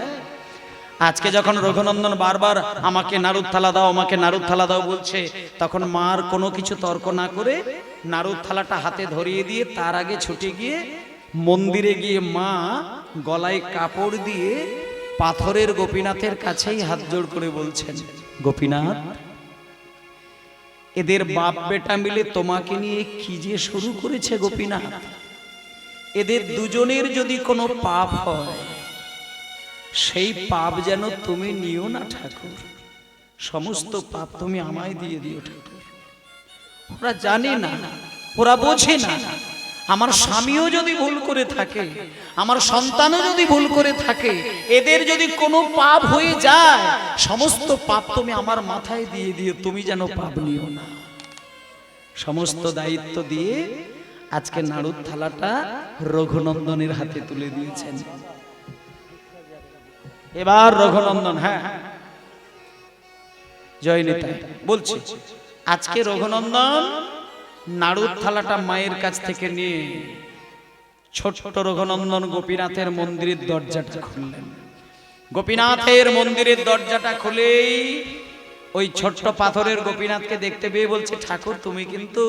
[SPEAKER 1] আজকে যখন রঘুনন্দন বারবার আমাকে নাড়ুর থালা দাও, আমাকে নাড়ুর থালা দাও বলছে, তখন মার কোনো কিছু তর্ক না করে নাড়ুর থালাটা হাতে ধরিয়ে দিয়ে তার আগে ছুটে গিয়ে মন্দিরে গিয়ে মা গলায় কাপড় দিয়ে পাথরের গোপীনাথের কাছেই হাত জোড় করে বলছেন, গোপীনাথ, এদের বাপ বেটা মিলে তোমাকে নিয়ে কি যে শুরু করেছে গোপীনাথ। এদের দুজনের যদি কোনো পাপ হয় সেই পাপ যেন তুমি নিও না ঠাকুর, সমস্ত পাপ তুমি আমায় দিয়ে দিও ঠাকুর। ওরা জানে না, ওরা বোঝে না। আমার স্বামীও যদি ভুল করে থাকে, আমার সন্তানও যদি ভুল করে থাকে, এদের যদি কোনো পাপ হয়ে যায়, সমস্ত পাপ তুমি আমার মাথায় দিয়ে দিও, তুমি যেন পাপ নিও না। সমস্ত দায়িত্ব দিয়ে আজকে নাড়ুর থালাটা রঘুনন্দনের হাতে তুলে দিয়েছেন। এবার রঘুনন্দন, হ্যাঁ জয় নিতাই বলছি, আজকে রঘুনন্দন নাড়ুর থালাটা মায়ের কাছ থেকে নিয়ে ছোট্ট রঘুনন্দন গোপীনাথের মন্দিরের দরজাটা খুললেন। গোপীনাথের মন্দিরের দরজাটা খুলেই ওই ছোট্ট পাথরের গোপীনাথকে দেখতে পেয়ে বলছে, ঠাকুর তুমি কিন্তু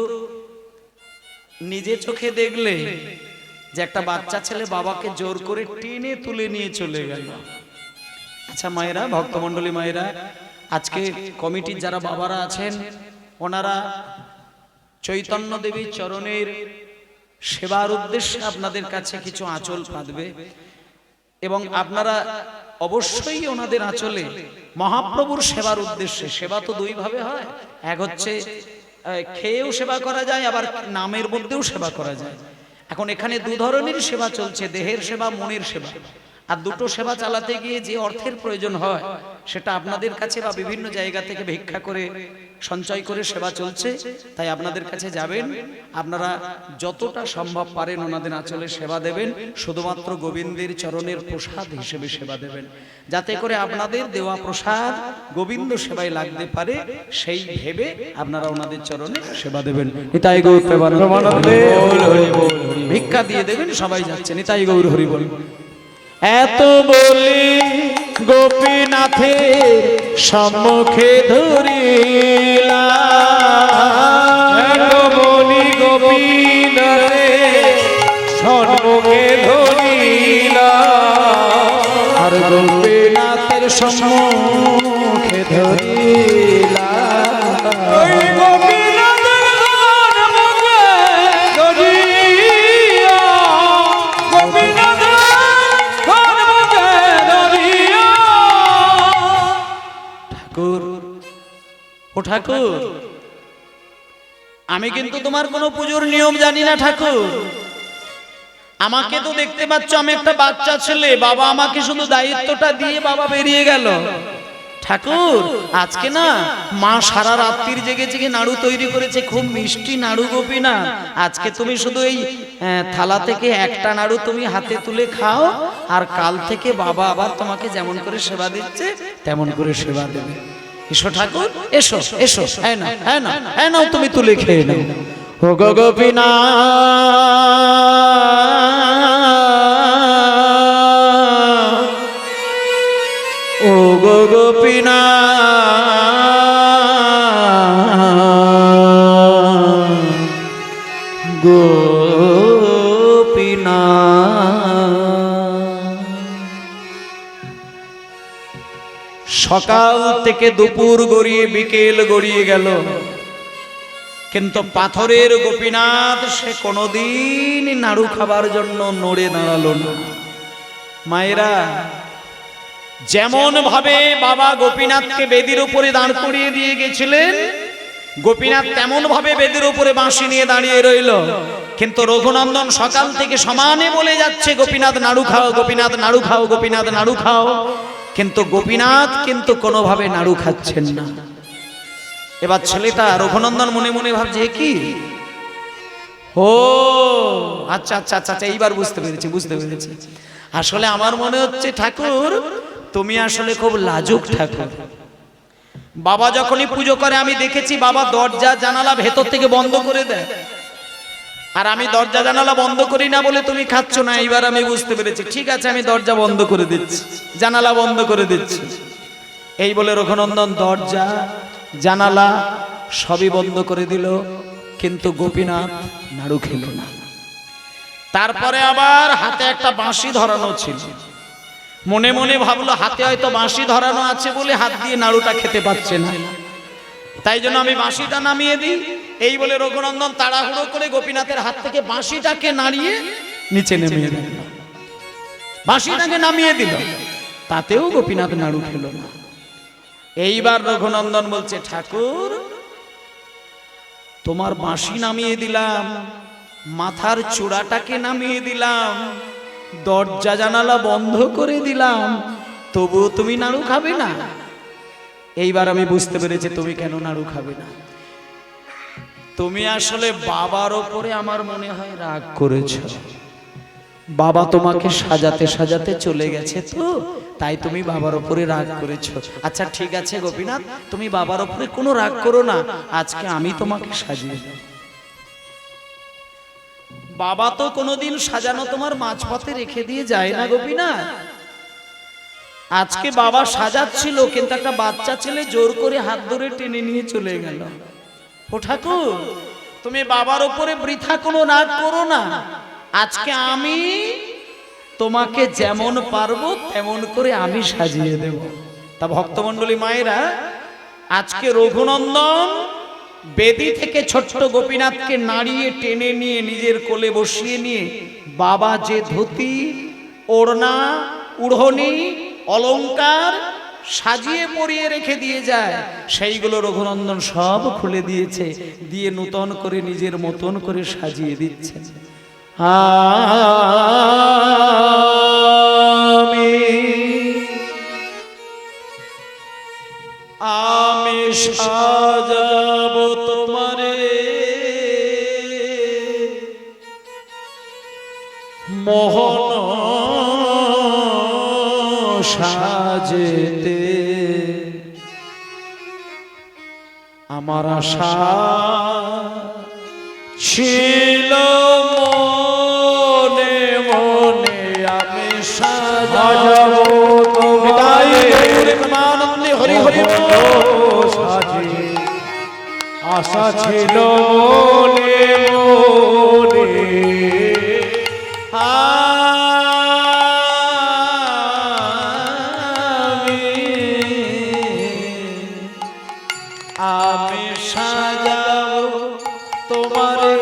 [SPEAKER 1] নিজে চোখে দেখলে যে একটা বাচ্চা ছেলে বাবাকে জোর করে টেনে তুলে নিয়ে চলে গেল। আচ্ছা মায়েরা, ভক্তমণ্ডলী মায়েরা, আজকে কমিটির যারা বাবারা আছেন, ওনারা চৈতন্য দেবীর চরণের সেবার উদ্দেশ্যে আপনাদের কাছে কিছু আঁচল পাতবে এবং আপনারা অবশ্যই ওনাদের আঁচলে মহাপ্রভুর সেবার উদ্দেশ্যে, সেবা তো দুই ভাবে হয়, এক হচ্ছে খেয়েও সেবা করা যায়, আবার নামের মধ্যেও সেবা করা যায়। এখন এখানে দু ধরনের সেবা চলছে, দেহের সেবা, মনের সেবা। আর দুটো সেবা চালাতে গিয়ে যে অর্থের প্রয়োজন হয় সেটা আপনাদের কাছে বা বিভিন্ন জায়গা থেকে ভিক্ষা করে সঞ্চয় করে সেবা চলছে। তাই আপনাদের কাছে যাবেন, আপনারা যতটা সম্ভব পারেন ওনাদের আঁচলে সেবা দেবেন, শুধুমাত্র গোবিন্দের চরণের প্রসাদ হিসেবে সেবা দেবেন, যাতে করে আপনাদের দেওয়া প্রসাদ গোবিন্দ সেবায় লাগতে পারে, সেই ভেবে আপনারা ওনাদের চরণে সেবা দেবেন। নিতাই গৌর প্রেমানন্দে ভিক্ষা দিয়ে দেবেন, সবাই যাচ্ছে। নিতাই গৌর হরি বল। এত বলি গোপীনাথের সম্মুখে ধরিলা,
[SPEAKER 2] এত বলি গোপীনাথের সম্মুখে ধরিলা,
[SPEAKER 1] আর গোপীনাথের সম্মুখে ধরিলা,
[SPEAKER 2] ওই গোপীনাথের সম্মুখে ধরিয়া, গোপীনাথের সম্মুখে ধরিয়া।
[SPEAKER 1] ঠাকুর, ও ঠাকুর, আমি কিন্তু তোমার কোনো পুজোর নিয়ম জানি না ঠাকুর। আমাকে তো দেখতে পাচ্ছ আমি একটা বাচ্চা ছেলে, বাবা আমাকে শুধু দায়িত্বটা দিয়ে বাবা বেরিয়ে গেল। ঠাকুর আজকে না মা সারা রাত্রির জেগে জেগে নাড়ু তৈরি করেছে, খুব মিষ্টি নাড়ু গোপীনাথ। আজকে তুমি শুধু এই থালা থেকে একটা নাড়ু তুমি হাতে তুলে খাও, আর কাল থেকে বাবা আবার তোমাকে যেমন করে সেবা দিচ্ছে তেমন করে সেবা দেবে। এসো ঠাকুর, এসো এসো, হ্যাঁ না হ্যাঁ না হ্যাঁ নাও, তুমি তুলে খেয়ে নাও। ও গো গোপীনাথ, ও গো গোপীনাথ, গোপীনাথ। সকাল থেকে দুপুর গড়িয়ে বিকেল গড়িয়ে গেল, কিন্তু পাথরের গোপীনাথ সে কোনোদিন নাড়ু খাবার জন্য নড়ে দাঁড়ালো না। মায়েরা, যেমন ভাবে বাবা গোপীনাথকে বেদির উপরে দাঁড় করিয়ে দিয়ে গেছিলেন, গোপীনাথ তেমন ভাবে বেদির উপরে বাঁশি নিয়ে দাঁড়িয়ে রইল। কিন্তু রঘুনন্দন সকাল থেকে সমানে বলে যাচ্ছে, গোপীনাথ নাড়ু খাও, গোপীনাথ নাড়ু খাও, গোপীনাথ নাড়ু খাও, কিন্তু গোপীনাথ কিন্তু কোনোভাবে নাড়ু খাচ্ছেন না। এবার ছেলেটা রঘুনন্দন মনে মনে ভাবছে, কি ও আচ্ছা আচ্ছা আচ্ছা, এইবার বুঝতে পেরেছি বুঝতে পেরেছি। আসলে আমার মনে হচ্ছে ঠাকুর তুমি আসলে খুব লাজুক ঠাকুর। বাবা যখনই পুজো করে আমি দেখেছি বাবা দরজা জানালা ভেতর থেকে বন্ধ করে দেয়, আর আমি দরজা জানালা বন্ধ করি না বলে তুমি খাচ্ছ না। এইবার আমি বুঝতে পেরেছি, ঠিক আছে আমি দরজা বন্ধ করে দিচ্ছি, জানালা বন্ধ করে দিচ্ছি। এই বলে রঘুনন্দন দরজা জানালা সবই বন্ধ করে দিল, কিন্তু গোপীনাথ নাড়ু খেল না। তারপরে আবার হাতে একটা বাঁশি ধরানো ছিল, মনে মনে ভাবলো হাতে হয়তো বাঁশি ধরানো আছে বলে হাত দিয়ে নাড়ুটা খেতে পাচ্ছে না, তাই জন্য আমি বাঁশিটা নামিয়ে দিই। এই বলে রঘুনন্দন তাড়াহুড়ো করে গোপীনাথের হাত থেকে বাঁশিটাকে নাড়িয়ে নিচে নেমে দিল, বাঁশিটাকে নামিয়ে দিল। তাতেও গোপীনাথ নাড়ু খেল না। এইবার রঘুনন্দন বলছে, ঠাকুর তোমার বাঁশি নামিয়ে দিলাম, মাথার চূড়াটাকে নামিয়ে দিলাম, দরজা জানালা বন্ধ করে দিলাম, তবুও তুমি নাড়ু খাবে না। এইবার আমি বুঝতে পেরেছি তুমি কেন নাড়ু খাবে না। তুমি আসলে বাবার ওপরে আমার মনে হয় রাগ করেছো। বাবা তোমাকে সাজাতে সাজাতে চলে গেছে, তো তাই তুমি বাবার ওপরে রাগ করেছো। আচ্ছা ঠিক আছে গোপীনাথ, তুমি বাবার ওপরে কোনো রাগ করো না, আজকে আমি তোমাকে সাজিয়ে দেব। বাবা তো কোনোদিন সাজানো তোমার মাঝপথে রেখে দিয়ে যায় না গোপীনাথ। আজকে বাবা সাজাচ্ছিল, কিন্তু একটা বাচ্চা ছেলে জোর করে হাত ধরে টেনে নিয়ে চলে গেল। ও ঠাকুর, তুমি বাবার উপরে বৃথা কোনো রাগ করো না, আজকে আমি তোমাকে যেমন পারবো তেমন করে আমি সাজিয়ে দেব। তা ভক্তমণ্ডলী মায়েরা, আজকে রঘুনন্দন বেদি থেকে ছোট্ট গোপীনাথকে নাড়িয়ে টেনে নিয়ে নিজের কোলে বসিয়ে নিয়ে বাবা যে ধুতি, ওড়না, উড়হনি, অলংকার সাজিয়ে পরিয়ে রেখে দিয়ে যায়, সেইগুলো রঘুনন্দন সব খুলে দিয়েছে, দিয়ে নূতন করে নিজের মতন করে সাজিয়ে দিচ্ছেন। আমি সাজাবো তোমারে মোহন সাজেতে, আমার আশা ছিল মনে মনে, আমি সাজাবো তোমারে প্রেমানন্দে হরি হরি
[SPEAKER 2] সাজে, আশা ছিল মনে মনে,
[SPEAKER 1] আমি সাজাবো তোমারে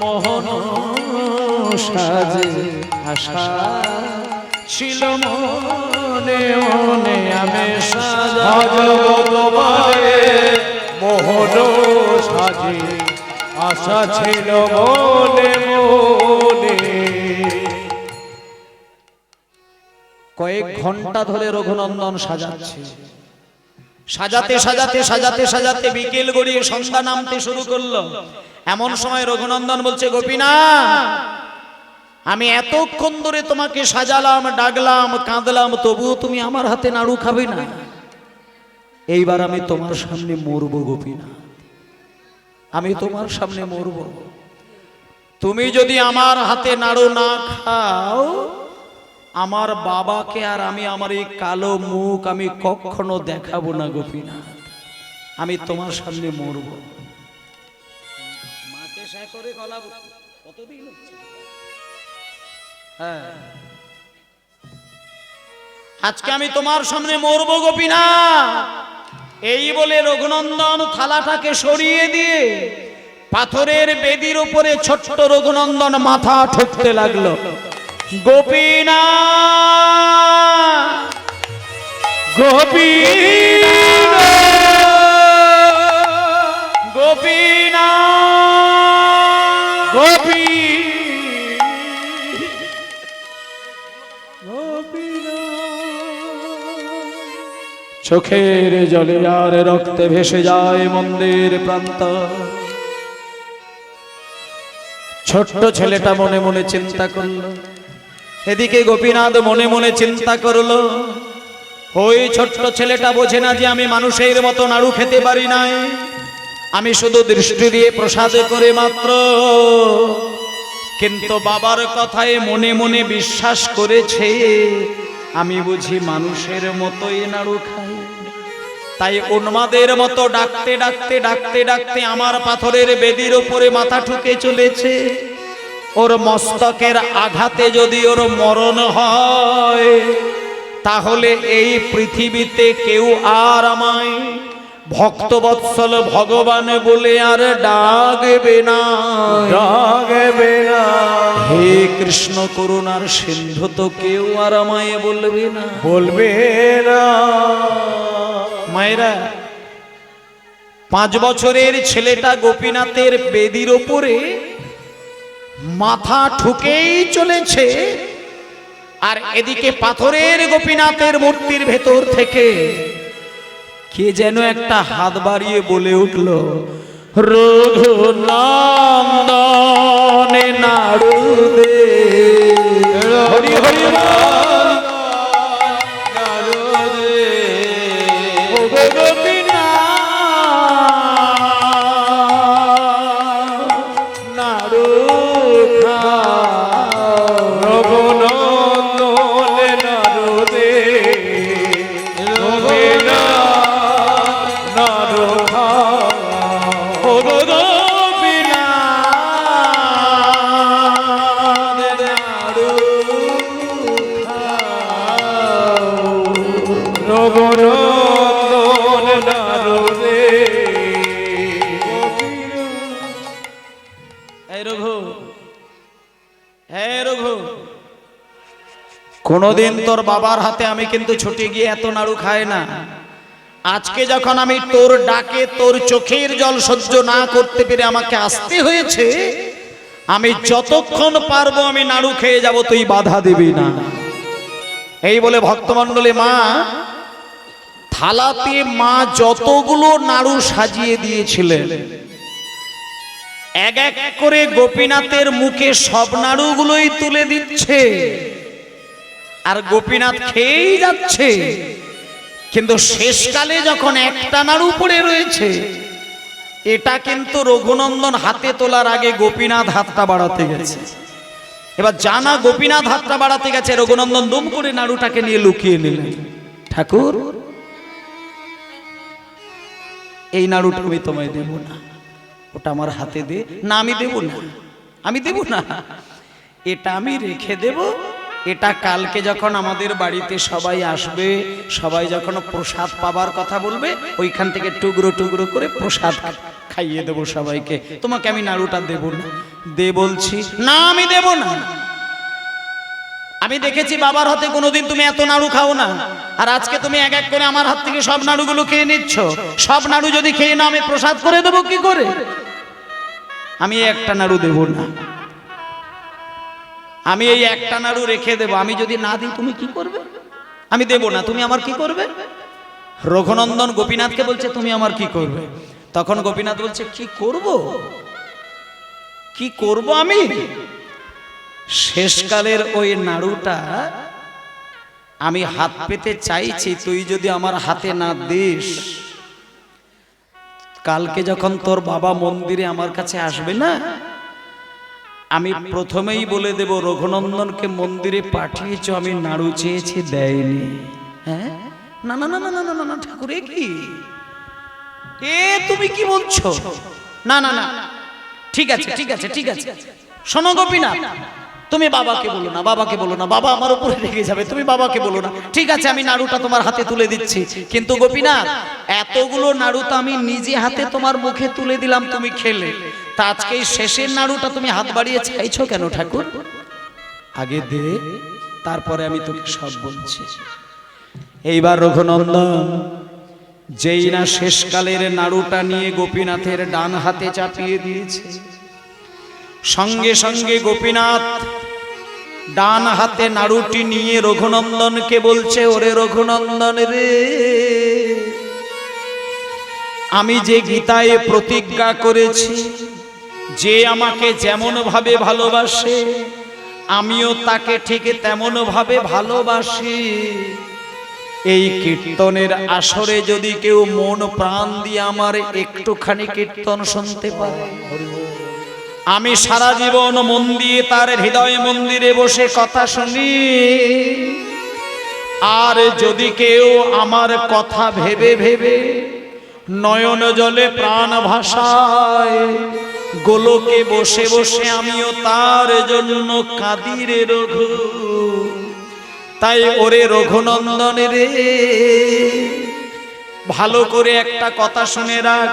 [SPEAKER 1] মোহন সাজে, আশা ছিল মনে মনে, আমি সাজাবো
[SPEAKER 2] তোমারে মোহন সাজে, আশা ছিল মনে মনে।
[SPEAKER 1] কয়েক ঘন্টা ধরে রঘুনন্দন সাজাচ্ছে, সাজাতে সাজাতে সাজাতে সাজাতে বিকেল গড়িয়ে সন্ধ্যা নামতে শুরু করলো। এমন সময় রঘুনন্দন বলছে, গোপীনাথ আমি এতক্ষণ ধরে তোমাকে সাজালাম, ডাকলাম, কাঁদলাম, তবুও তুমি আমার হাতে নাড়ু খাবে না। এইবার আমি তোমার সামনে মরবো গোপীনাথ, আমি তোমার সামনে মরবো। তুমি যদি আমার হাতে নাড়ু না খাও, আমার বাবাকে আর আমি আমার এই কালো মুখ আমি কখনো দেখাবো না গোপীনাথ, আমি তোমার সামনে মরবো। মাকে সে করে গলাবো কতদিন হচ্ছে? হ্যাঁ, আজকে আমি তোমার সামনে মরবো গোপীনাথ। এই বলে রঘুনন্দন থালাটাকে সরিয়ে দিয়ে পাথরের বেদির উপরে ছোট্ট রঘুনন্দন মাথা ঠুকতে লাগলো। গোপীনাথ, গোপীনাথ, গোপীনাথ, গোপী, চোখের জলে আর রক্তে ভেসে যায় মন্দির প্রান্ত। ছোট্ট ছেলেটা মনে মনে চিন্তা করলো, এদিকে গোপীনাথ মনে মনে চিন্তা করলো, ওই ছোট্ট ছেলেটা বোঝে না যে আমি মানুষের মতো নাড়ু খেতে পারি নাই, আমি শুধু দৃষ্টি দিয়ে প্রসাদ করে মাত্র। কিন্তু বাবার কথায় মনে মনে বিশ্বাস করেছে আমি বুঝি মানুষের মতোই নাড়ু খাই। তাই উন্মাদের মতো ডাকতে ডাকতে ডাকতে ডাকতে আমার পাথরের বেদির উপরে মাথা ঠুকে চলেছে। ওর মস্তকের আঘাতে যদি ওর মরণ হয়, তাহলে এই পৃথিবীতে কেউ আর আমায় ভক্তবৎসল ভগবান বলে আর ডাকবে না,
[SPEAKER 2] ডাকবে না।
[SPEAKER 1] হে কৃষ্ণ করুণার সিন্ধু তো কেউ আর আমায় বলবে না,
[SPEAKER 2] বলবে না।
[SPEAKER 1] মায়েরা 5 বছরের ছেলেটা গোপীনাথের বেদির ওপরে মাথা ঠুকেই চলেছে, আর এদিকে পাথরের গোপীনাথের মূর্তির ভেতর থেকে কে যেন একটা হাত বাড়িয়ে বলে উঠল, রঘুনন্দনে নাড়ুদে। হরি হরি কোনদিন তোর বাবার হাতে আমি কিন্তু ছুটে গিয়ে এত নাড়ু খাই না। আজকে যখন আমি তোর ডাকে তোর চোখের জল সহ্য না করতে পেরে আমাকে আসতে হয়েছে, আমি যতক্ষণ পারবো আমি নাড়ু খেয়ে যাব, তুই বাধা দিবি না। এই বলে ভক্তমণ্ডলী মা থালাতে মা যতগুলো নাড়ু সাজিয়ে দিয়েছিলেন, এক এক করে গোপীনাথের মুখে সব নাড়ুগুলোই তুলে দিচ্ছে, আর গোপীনাথ খেয়েই যাচ্ছে। কিন্তু শেষকালে যখন একটা নাড়ু পড়ে রয়েছে, এটা কিন্তু রঘুনন্দন হাতে তোলার আগে গোপীনাথ হাতটা বাড়াতে গেছে। এবার জানা গোপীনাথ হাতটা বাড়াতে গেছে, রঘুনন্দন দুম করে নাড়ুটাকে নিয়ে লুকিয়ে নিলেন। ঠাকুর, এই নাড়ুটা আমি তোমায় দেব না, ওটা আমার হাতে দে। না, আমি দেব না, আমি দেব না, এটা আমি রেখে দেব। এটা কালকে যখন আমাদের বাড়িতে সবাই আসবে, সবাই যখন প্রসাদ পাবার কথা বলবে, ওইখান থেকে টুকরো টুকরো করে প্রসাদ খাইয়ে দেব সবাইকে। তোমাকে আমি নাড়ুটা দেব না। দে বলছি। না, আমি দেব না। আমি দেখেছি বাবার হাতে কোনোদিন তুমি এত নাড়ু খাও না, আর আজকে তুমি এক এক করে আমার হাত থেকে সব নাড়ুগুলো খেয়ে নিচ্ছ। সব নাড়ু যদি খেয়ে নাও, আমি প্রসাদ করে দেবো কি করে? আমি একটা নাড়ু দেব না, আমি এই একটা নাড়ু রেখে দেব। আমি যদি না দিই তুমি কি করবে? আমি দেব না, তুমি আমার কি করবে? রঘুনন্দন গোপীনাথকে বলছে তুমি আমার কি করবে? তখন গোপীনাথ বলছে কি করব, কি করব আমি? শেষকালের ওই নাড়ুটা আমি হাত পেতে চাইছি, তুই যদি আমার হাতে না দিস, কালকে যখন তোর বাবা মন্দিরে আমার কাছে আসবে না, আমি প্রথমেই বলে দেব রঘুনন্দনকে মন্দিরে পাঠিয়েছ, আমি নাড়ু চেয়েছি দেয়নি। হ্যাঁ, না না না না না না না ঠাকুর, এ কি, এ তুমি কি বলছো? না না না, ঠিক আছে ঠিক আছে ঠিক আছে। শোনো গোপীনাথ, তুমি বাবাকে বলো না, বাবাকে বলো না, বাবা আমার উপরে রেগে যাবে, তুমি বাবাকে বলো না। ঠিক আছে, আমি নাড়ুটা তোমার হাতে তুলে দিচ্ছি, কিন্তু গোপীনাথ এতগুলো নাড়ু তো আমি নিজে হাতে তোমার মুখে তুলে দিলাম, তুমি খেলে, তা আজকে এই শেষের নাড়ুটা তুমি হাত বাড়িয়ে চাইছো কেন ঠাকুর? আগে দে, তারপরে আমি তোকে সব বলছি। এইবার রঘুনন্দন যেই না শেষকালের নাড়ুটা নিয়ে গোপীনাথের ডান হাতে চাপিয়ে দিয়েছে, সঙ্গে সঙ্গে গোপীনাথ ডান হাতে নাড়ুটি নিয়ে রঘুনন্দনকে বলছে, ওরে রঘুনন্দন রে, আমি যে গীতায় প্রতিজ্ঞা করেছি, যে আমাকে যেমন ভাবে ভালোবাসে আমিও তাকে ঠিক তেমন ভাবে ভালোবাসি। এই কীর্তনের আসরে যদি কেউ মন প্রাণ দিয়ে আমার একটুখানি কীর্তন শুনতে পারে, আমি সারা জীবন মন দিয়ে তার হৃদয় মন্দিরে বসে কথা শুনি। আর যদি কেউ আমার কথা ভেবে ভেবে নয়ন জলে প্রাণ ভাসায়, গোলকে বসে বসে আমিও তার জন্য কাঁদি রে রঘু। তাই ওরে রঘুনন্দন রে, ভালো করে একটা কথা শুনে রাখ,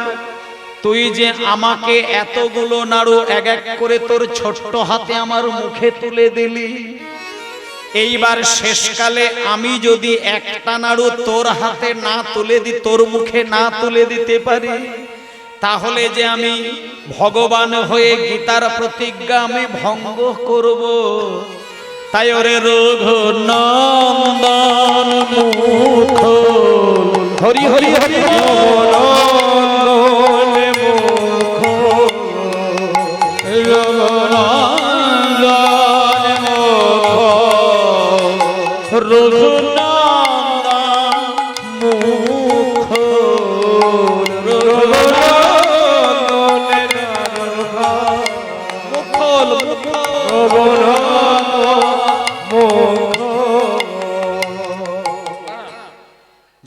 [SPEAKER 1] তুই যে আমাকে এতগুলো নাড়ু এক এক করে তোর ছোট্ট হাতে আমার মুখে তুলে দিলি, এইবার শেষকালে আমি যদি একটা নাড়ু তোর হাতে না তুলে দিই, তোর মুখে না তুলে দিতে পারি, তাহলে যে আমি ভগবান হয়ে গীতার প্রতিজ্ঞা আমি ভঙ্গ করব। তাই ওরে রঘুনন্দন মুখ হরি হরি হরি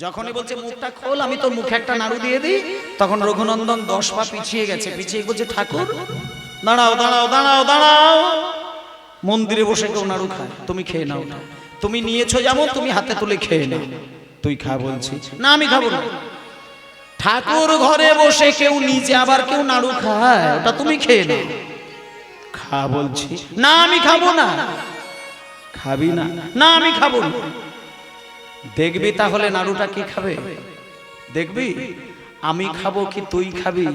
[SPEAKER 1] যখনই বলছে মুখটা খোল, আমি তোর মুখে একটা নাড়ু দিয়ে দিই, তখন রঘুনন্দন 10 পা পিছিয়ে গেছে, পিছিয়ে বলছে ঠাকুর দাঁড়াও দাঁড়াও দাঁড়াও দাঁড়াও, মন্দিরে বসে কেউ নাড়ু খায়, তুমি খেয়ে নাও, তুমি নিয়েছো যেমন তুমি হাতে তুলে খেয়ে নাও, তুই খা বলছি না, আমি খাবো না। ঠাকুর ঘরে বসে কেউ নিজে আবার কেউ নাড়ু খায়, ওটা তুমি খেয়ে নাও, খা বলছি না, আমি খাবো না। খাবি না? না আমি খাবো না। দেখবি তাহলে নাড়ুটা কি খাবে, দেখবি আমি খাবো কি তুই খাবি,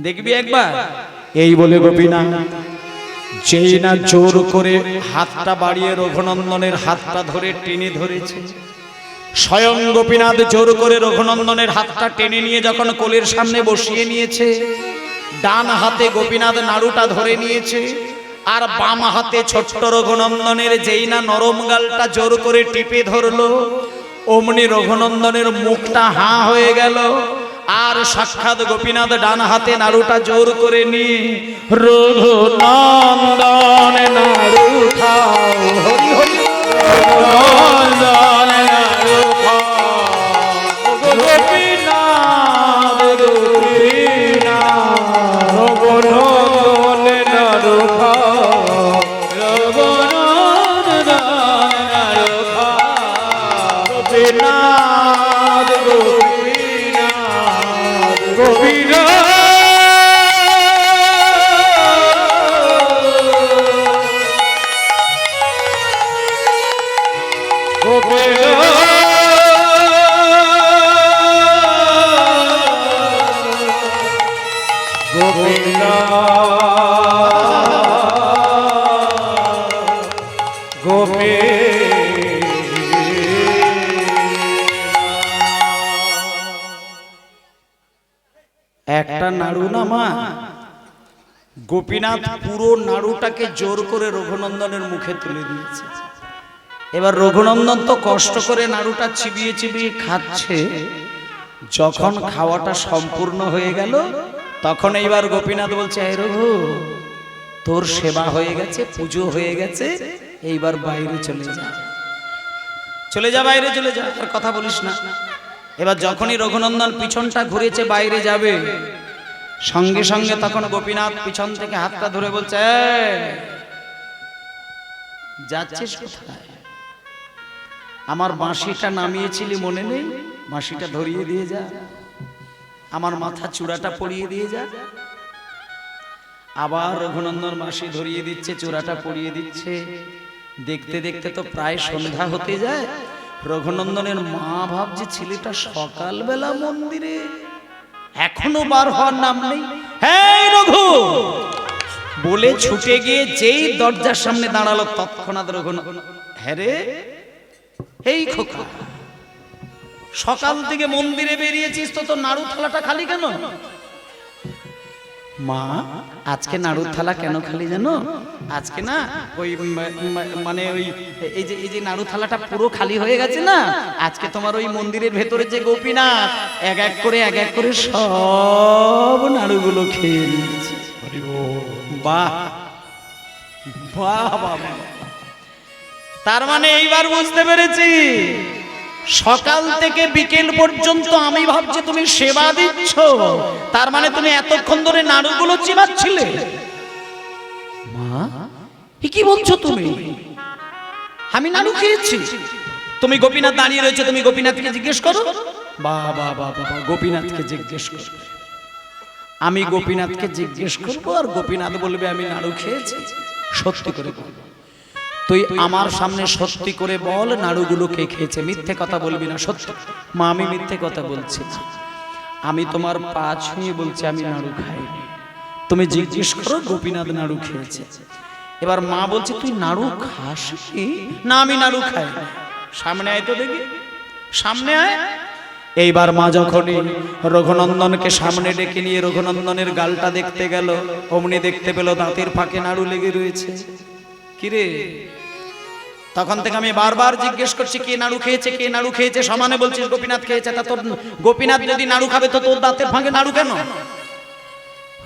[SPEAKER 1] দেখবি একবার। এই বলে গোপীনাথ যেই না জোর করে হাতটা বাড়িয়ে রঘুনন্দনের হাতটা ধরে টেনে ধরেছে, স্বয়ং গোপীনাথ জোর করে রঘুনন্দনের হাতটা টেনে নিয়ে যখন কোলের সামনে বসিয়ে নিয়েছে, ডান হাতে গোপীনাথ নাড়ুটা ধরে নিয়েছে, আর বাম হাতে ছোট্ট রঘুনন্দনের যেই না নরম গালটা জোর করে টিপে ধরলো, অমনি রঘুনন্দনের মুখটা হাঁ হয়ে গেল। আর সাক্ষাৎ গোপীনাথ ডান হাতে নাড়ুটা জোর করে নিয়ে রঘুনন্দন নাড়ু খাও হরি হরি রঘুনন্দন নাড়ু খাও গোপীনাথ গোপীনাথ
[SPEAKER 2] রঘুনন্দন নাড়ু খাও
[SPEAKER 1] রঘুনন্দন নাড়ু খাও
[SPEAKER 2] গোপীনাথ গোপীনাথ গোপীনাথ
[SPEAKER 1] একটা নাড়ু না মা, গোপীনাথ পুরো নাড়ুটাকে জোর করে রঘুনন্দনের মুখে তুলে দিয়েছে। এবার রঘুনন্দন তো কষ্ট করে নাড়ুটা চিবিয়ে চিবিয়ে খাচ্ছে, যখন খাওয়াটা সম্পূর্ণ হয়ে গেল তখন এইবার গোপীনাথ বলছে, এই রঘু তোর সেবা হয়ে গেছে, পুজো হয়ে গেছে, এইবার বাইরে চলে যা, চলে যা বাইরে চলে যা, আর কথা বলিস না। এবার যখনই রঘুনন্দন পিছনটা ঘুরেছে বাইরে যাবে, সঙ্গে সঙ্গে তখন গোপীনাথ পিছন থেকে হাতটা ধরে বলছে, যাচ্ছিস কোথায়? আমার বাঁশিটা নামিয়েছিলি মনে নেই? বাঁশিটা ধরিয়ে দিয়ে যা, আমার মাথা চূড়াটা পরিয়ে দিয়ে যা। আবার রঘুনন্দন বাঁশি ধরিয়ে দিচ্ছে, চূড়াটা পরিয়ে দিচ্ছে। দেখতে দেখতে তো প্রায় সন্ধ্যা হতে যায়। রঘুনন্দনের মা ভাবছে ছেলেটা সকালবেলা মন্দিরে, এখনো বার হওয়ার নাম নেই। হ্যাঁ রঘু বলে ছুটে গিয়ে যেই দরজার সামনে দাঁড়ালো, তৎক্ষণাৎ রঘুনন্দন, হ্যাঁ রে এই খোকা, সকাল থেকে মন্দিরে বেরিয়েছিস তো তোর নাড়ু থালাটা খালি কেন? মা আজকে নাড়ুর থালা কেন খালি জানো? আজকে না ওই মানে ওই এই যে নাড়ু থালাটা পুরো খালি হয়ে গেছে না, আজকে তোমার ওই মন্দিরের ভেতরে যে গোপীনাথ এক এক করে সব নাড়ুগুলো খেয়ে নিয়েছে। বাহ বাহ বাবা, তার মানে এইবার বুঝতে পেরেছি, সকাল থেকে বিকেল পর্যন্ত আমি ভাবছি তুমি সেবা দিচ্ছ, তার মানে তুমি এতক্ষণ ধরে নাড়ুগুলো চিবাচ্ছিলে। মা কি বলছো তুমি? আমি নাড়ু খেয়েছি। তুমি গোপীনাথ দাঁড়িয়ে রয়েছে, তুমি গোপীনাথকে জিজ্ঞেস করো। বাবা বাবা বাবা, গোপীনাথকে জিজ্ঞেস করো। আমি গোপীনাথকে জিজ্ঞেস করবো আর গোপীনাথ বলবে আমি নাড়ু খেয়েছি। সত্যি করে বল, তুই আমার সামনে সত্যি করে বল নাড়ুগুলো কে খেয়েছে, মিথ্যে কথা বলবি না। সত্যি মা, আমি মিথ্যে কথা বলছি না, আমি তোমার পা ছুঁয়ে বলছি আমি নাড়ু খাইনি। তুমি জিজ্ঞেস করো গোপীনাথ নাড়ু খেয়েছে। এবার মা বলছে তুই নাড়ু খাস না? আমি নাড়ু খাই। সামনে আয় তো দেখি, সামনে আয়। এইবার মা যখনই রঘুনন্দনকে সামনে ডেকে নিয়ে রঘুনন্দনের গালটা দেখতে গেল, অমনি দেখতে পেল দাঁতের ফাঁকে নাড়ু লেগে রয়েছে। কিরে, তখন থেকে আমি বারবার জিজ্ঞেস করছি কে নাড়ু খেয়েছে, কে নাড়ু খেয়েছে, সমানে বলছিস গোপীনাথ খেয়েছে। তা তোর গোপীনাথ যদি নাড়ু খাবে তো তোর দাঁতের ফাঁকে নাড়ু কেন?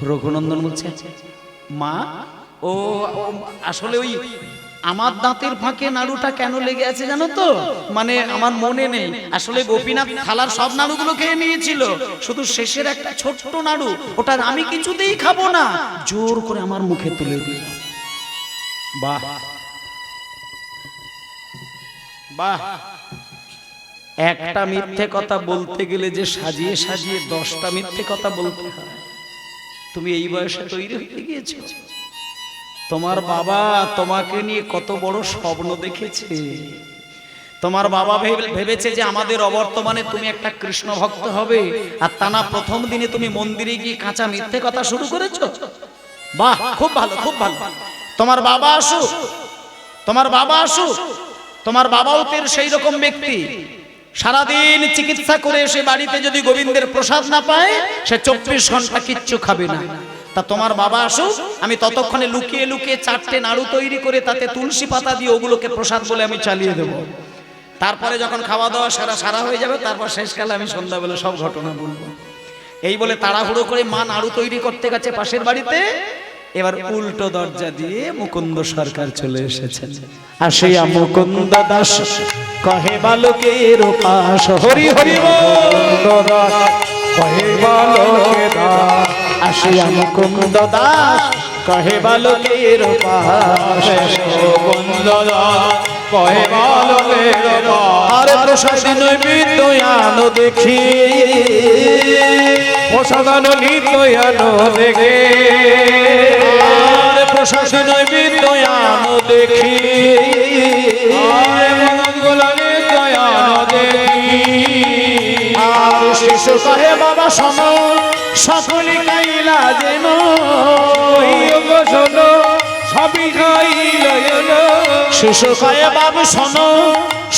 [SPEAKER 1] রঘুনন্দন বলছে মা, ও আসলে ওই আমার দাঁতের ফাঁকে নাড়ুটা কেন লেগে আছে জানো তো, মানে আমার মনে নেই। আসলে গোপীনাথ থালার সব নাড়ুগুলো খেয়ে নিয়েছিল, শুধু শেষের একটা ছোট্ট নাড়ু, ওটা আমি কিছুতেই খাবো না, জোর করে আমার মুখে তুলে দিল। বাহ বাহ, একটা মিথ্যে কথা বলতে গেলে যে সাজিয়ে সাজিয়ে 10টা মিথ্যে কথা বলতে হয়। তুমি এই বয়সে তৈরি হয়ে গিয়েছো। তোমার বাবা তোমাকে নিয়ে কত বড় স্বপ্ন দেখেছে। তোমার বাবা ভেবেছে যে আমাদের অবর্তমানে তুমি একটা কৃষ্ণ ভক্ত হবে, আর তা না প্রথম দিনে তুমি মন্দিরে গিয়ে কাঁচা মিথ্যে কথা শুরু করেছো। বাহ, খুব ভালো, খুব ভালো। তোমার বাবা আসুক, তোমার বাবা আসুক, তোমার বাবাও তের সেই রকম ব্যক্তি, সারাদিন চিকিৎসা করে এসে বাড়িতে যদি গোবিন্দের প্রসাদ না পায় সে 24 ঘন্টা কিচ্ছু খাবে না। তা তোমার বাবা আসুক, আমি ততক্ষণে লুকিয়ে লুকিয়ে 4টে নাড়ু তৈরি করে তাতে তুলসী পাতা দিয়ে ওগুলোকে প্রসাদ বলে আমি চালিয়ে দেব। তারপরে যখন খাওয়া দাওয়া সারা হয়ে যাবে, তারপর শেষকালে আমি সন্ধ্যাবেলা সব ঘটনা বলবো। এই বলে তাড়াহুড়ো করে মা নাড়ু তৈরি করতে গেছে পাশের বাড়িতে। এবার উল্টো দরজা দিয়ে মুকুন্দ সরকার চলে এসেছেন। আসিয়া মুকুন্দ দাস কহে বালকের পাশ, হরি হরি বল,
[SPEAKER 2] কহে বালকের দাস।
[SPEAKER 1] আসিয়া মুকুন্দ দাস কহে বালকের পাশ,
[SPEAKER 2] মুকুন্দ দাস কহে বালকের দাস।
[SPEAKER 1] আরে প্রসাদ নৈবেদ্য আনো দেখি,
[SPEAKER 2] প্রসাদান নিত্যয়ানো দেখে,
[SPEAKER 1] আরে প্রসাদ নৈবেদ্য আনো দেখি, আর শিশু কহে বাবা শোনো সকলে খাইলা যেন,
[SPEAKER 2] শোনো সবই খাইল
[SPEAKER 1] শিশু কহে বাবু শোনো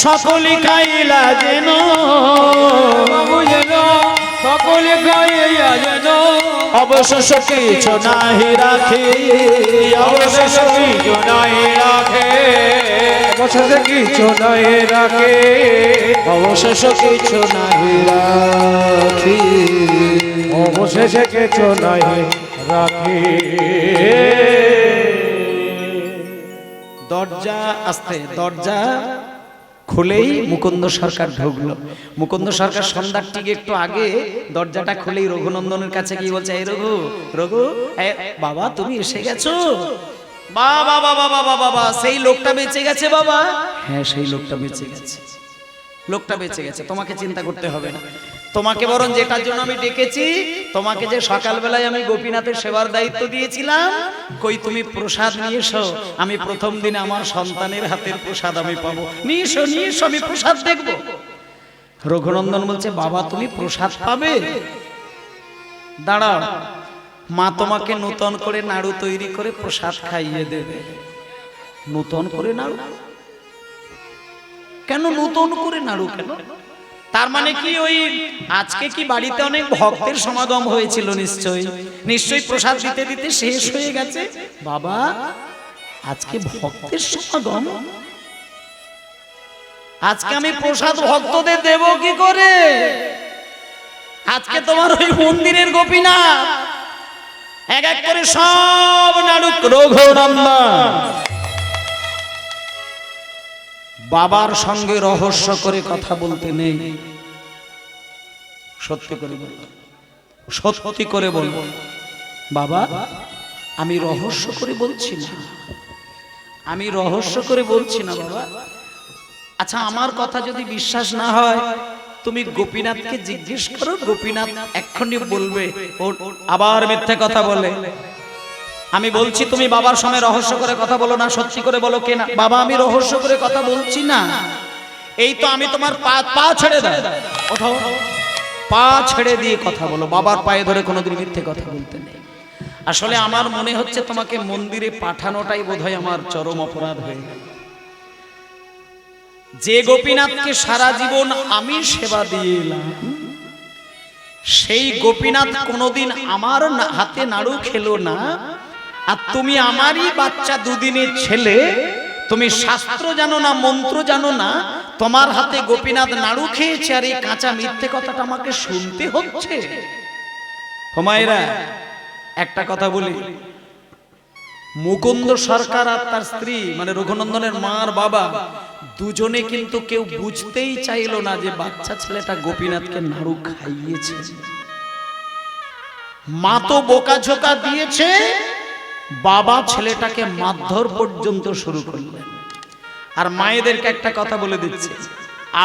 [SPEAKER 1] সকলে খাইলা যেন,
[SPEAKER 2] বাবু যেন সকলে খাইয়া যেন,
[SPEAKER 1] অবশেষ কিছু নাহি রাখে, অবশেষ
[SPEAKER 2] কিছু নাই রাখে, অবশেষে কিছু নাই রাখে,
[SPEAKER 1] অবশেষ কিছু নাহি রাখি,
[SPEAKER 2] অবশেষে কিছু নাই রাখে।
[SPEAKER 1] দরজা আস্তে, দরজা খুলেই মুকুন্দ সরকার ঢুকলো। মুকুন্দ সরকার সন্ধ্যার ঠিক একটু আগে দরজাটা খুলেই রঘুনন্দনের কাছে গিয়ে বলছে এই রঘু, রঘু বাবা তুমি এসে গেছো? বাবা বাবা বাবা বাবা, সেই লোকটা বেঁচে গেছে বাবা। হ্যাঁ সেই লোকটা বেঁচে গেছে, লোকটা বেঁচে গেছে, তোমাকে চিন্তা করতে হবে না। তোমাকে বরং যেটার জন্য আমি ডেকেছি, তোমাকে যে সকালবেলায় আমি গোপীনাথের সেবার দায়িত্ব দিয়েছিলাম, কই তুমি প্রসাদ নিয়ে এসো। আমি প্রথম দিনে আমার সন্তানের হাতের প্রসাদ আমি পাবো, নিয়ে এসো নিয়ে এসো, আমি প্রসাদ দেখবো। রঘুনন্দন বলছে বাবা তুমি প্রসাদ পাবে, দাঁড়াও, মা তোমাকে নূতন করে নাড়ু তৈরি করে প্রসাদ খাইয়ে দেবে। নূতন করে নাড়ু কেন? নূতন করে নাড়ু কেন? তার মানে কি ওই আজকে কি বাড়িতে অনেক ভক্তের সমাগম হয়েছিল? নিশ্চয়ই নিশ্চয়ই প্রসাদ দিতে দিতে শেষ হয়ে গেছে। বাবা আজকে ভক্তের সমাগম, আজকে আমি প্রসাদ ভক্তদের দেব কি করে? আজকে তোমার ওই মন্দিরের গোপীনাথ এক এক করে সব নাড়ু রঘুনন্দন বাবার সঙ্গে রহস্য করে কথা বলতে নেই। সত্যি করে বল, সত্যি করে বলবো বাবা আমি রহস্য করে বলছি না, আমি রহস্য করে বলছি না বাবা। আচ্ছা আমার কথা যদি বিশ্বাস না হয় তুমি গোপীনাথকে জিজ্ঞেস করো, গোপীনাথ এক্ষুনি বলবে। ও আবার মিথ্যে কথা বলে। আমি বলছি তুমি বাবার সঙ্গে রহস্য করে কথা বলো না, সত্যি করে বলো কে না। বাবা আমি রহস্য করে কথা বলছি না, এই তো আমি তোমার পা ছেড়ে দাও, ওঠো, পা ছেড়ে দিয়ে কথা বলো। বাবার পায়ে ধরে কোনোদিন মিথ্যে কথা বলতে নেই। আসলে আমার মনে হচ্ছে তোমাকে মন্দিরে পাঠানোটাই বোধহয় আমার চরম অপরাধ হয়ে গেল। যে গোপীনাথকে সারা জীবন আমি সেবা দিয়ে এলাম, সেই গোপীনাথ কোনোদিন আমার হাতে নাড়ু খেলো না, আর তুমি আমারই বাচ্চা, দুদিনের ছেলে, তুমি শাস্ত্র জানো না, মন্ত্র জানো না, তোমার হাতে গোপীনাথ নাড়ু খেয়েছে, আর এই কাঁচা মিথ্যে কথাটা আমাকে শুনতে হচ্ছে। হুমায়রা একটা কথা বলি, মুকুন্দ সরকার আর তার স্ত্রী মানে রঘুনন্দনের মা আর বাবা দুজনে কিন্তু কেউ বুঝতেই চাইলো না যে বাচ্চা ছেলেটা গোপীনাথকে নাড়ু খাইয়েছে। মা তো বোকাঝোকা দিয়েছে, বাবা ছেলেটাকে মারধর পর্যন্ত শুরু করলেন। আর মায়েদেরকে একটা কথা বলে দিচ্ছে,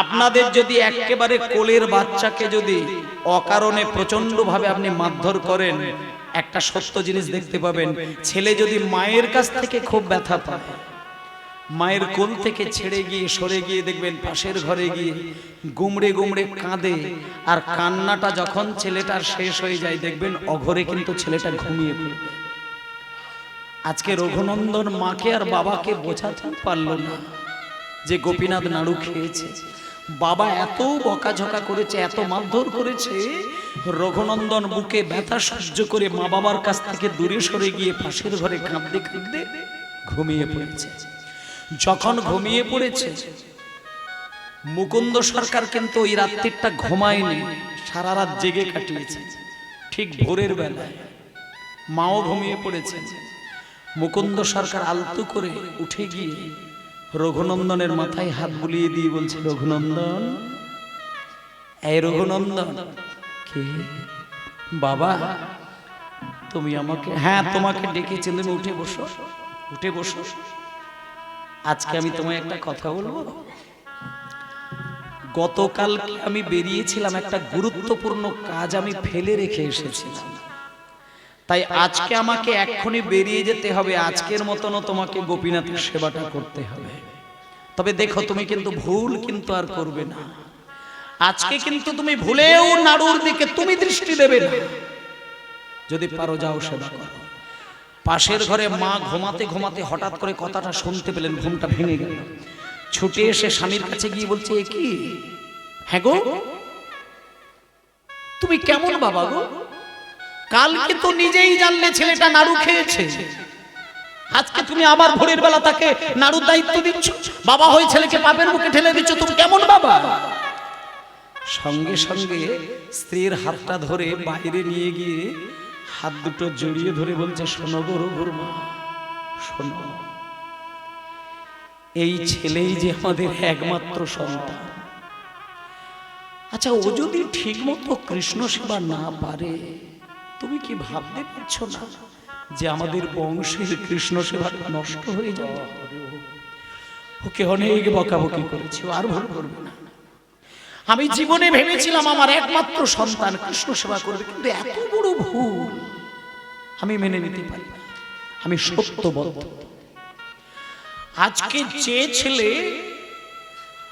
[SPEAKER 1] আপনাদের যদি একেবারে কোলের বাচ্চাকে যদি অকারণে প্রচন্ড ভাবে আপনি মারধর করেন, একটা সত্য জিনিস দেখতে পাবেন, ছেলে যদি মায়ের কাছ থেকে খুব ব্যথা পায়, মায়ের কোল থেকে ছেড়ে গিয়ে সরে গিয়ে দেখবেন পাশের ঘরে গিয়ে গুমড়ে গুমড়ে কাঁদে, আর কান্নাটা যখন ছেলেটার শেষ হয়ে যায় দেখবেন অঘরে কিন্তু ছেলেটা ঘুমিয়ে পড়বে। আজকে রঘুনন্দন মাকে আর বাবাকে বোঝাতে পারল না যে গোপীনাথ নাড়ু খেয়েছে। বাবা এত বকাঝকা করেছে, এত মারধর করেছে, রঘুনন্দন বুকে ব্যথা সহ্য করে মা বাবার কাছ থেকে দূরে সরে গিয়ে পাশের ঘরে কাঁদতে কাঁদতে ঘুমিয়ে পড়েছে। যখন ঘুমিয়ে পড়েছে, মুকুন্দ সরকার কিন্তু ওই রাত্রিটা ঘুমায়নি, সারা রাত জেগে কাটিয়েছে। ঠিক ভোরের বেলায় মাও ঘুমিয়ে পড়েছে, মুকুন্দ সরকার আলতু করে উঠে গিয়ে রঘুনন্দনের মাথায় হাত বুলিয়ে দিয়ে বলছে, রঘুনন্দন, এই রঘুনন্দন। কে? বাবা তুমি আমাকে? হ্যাঁ তোমাকে ডেকেছি, তুমি উঠে বসো, উঠে বসো। আজকে আমি তোমায় একটা কথা বলবো। গতকাল আমি বেরিয়েছিলাম, একটা গুরুত্বপূর্ণ কাজ আমি ফেলে রেখে এসেছিলাম, তাই আজকে আমাকে এক্ষুনি বেরিয়ে যেতে হবে। আজকের মতনও তোমাকে গোপীনাথের সেবাটা করতে হবে। তবে দেখো তুমি কিন্তু ভুল কিন্তু আর করবে না। আজকে কিন্তু তুমি ভুলেও নাড়ুর দিকে তুমি দৃষ্টি দেবে না। যদি পারো যাও সেবা করো। পাশের ঘরে মা ঘুমাতে ঘুমাতে হঠাৎ করে কথাটা শুনতে পেলেন, ঘুমটা ভেঙে গেল। ছুটে এসে স্বামীর কাছে গিয়ে বলছে, এ কি? হ্যাঁ গো, তুমি কেমন বাবা গো? কালকে তো নিজেই জানলে ছেলেটা নাড়ু খেয়েছে, আজকে তুমি আবার ভোরের বেলা তাকে নাড়ুর দায়িত্ব দিচ্ছ, বাবা হয়ে ছেলেকে পাপের মুখে ঠেলে দিচ্ছ, তুমি কেমন বাবা? সঙ্গে সঙ্গে স্ত্রীর হাতটা ধরে বাইরে নিয়ে গিয়ে হাত দুটো জড়িয়ে ধরে বলছে, শোনো গো রঘুর মা, শোনো, এই ছেলেই যে আমাদের একমাত্র সন্তান। আচ্ছা, ও যদি ঠিক মতো কৃষ্ণ সেবা না পারে, তুমি কি ভাবতে পারছো না যে আমাদের বংশের কৃষ্ণ সেবা নষ্ট হয়ে যাবে? ওকে অনেক বকাবকি করেছি, আর ভুল করবে না। আমি জীবনে ভেবেছিলাম আমার একমাত্র সন্তান কৃষ্ণ সেবা করবে, কিন্তু এত বড় ভুল আমি মেনে নিতে পারি না। আমি সত্যবদ্ধ। আজকে যে ছেলে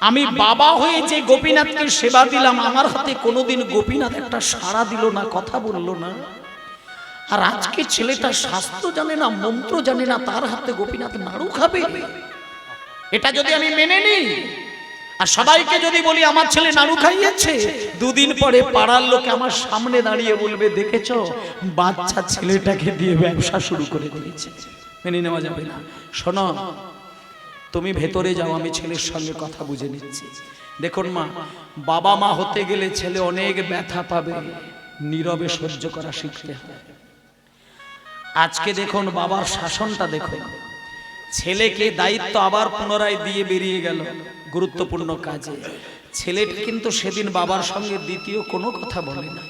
[SPEAKER 1] আমি বাবা হয়ে যে গোপীনাথকে সেবা দিলাম, আমার হাতে কোনোদিন গোপীনাথ একটা সাড়া দিল না, কথা বলল না। আর আজকে ছেলেটা শাস্ত্র জানে না, মন্ত্র জানে না, তার হাতে গোপীনাথ নাড়ু খাবে। এটা যদি আমি মেনে নিই আর সবাইকে যদি বলি আমার ছেলে নাড়ু খাইয়েছে, দুদিন পরে পাড়ার লোকে আমার সামনে দাঁড়িয়ে বলবে, দেখেছো বাচ্চা ছেলেটাকে দিয়ে ব্যবসা শুরু করে দিয়েছে। মেনে নেওয়া যাবে না। শোনো, তুমি ভেতরে যাও, আমি ছেলের সঙ্গে কথা বুঝে নিচ্ছি। দেখুন মা, বাবা মা হতে গেলে ছেলে অনেক ব্যথা পাবে, নীরবে সহ্য করা শিখতে হবে। আজকে দেখুন বাবার শাসনটা দেখুন, ছেলেকে দায়িত্ব আবার পুনরায় দিয়ে বেরিয়ে গেল গুরুত্বপূর্ণ কাজে। ছেলেটা কিন্তু সেদিন বাবার সঙ্গে দ্বিতীয় কোনো কথা বলে না।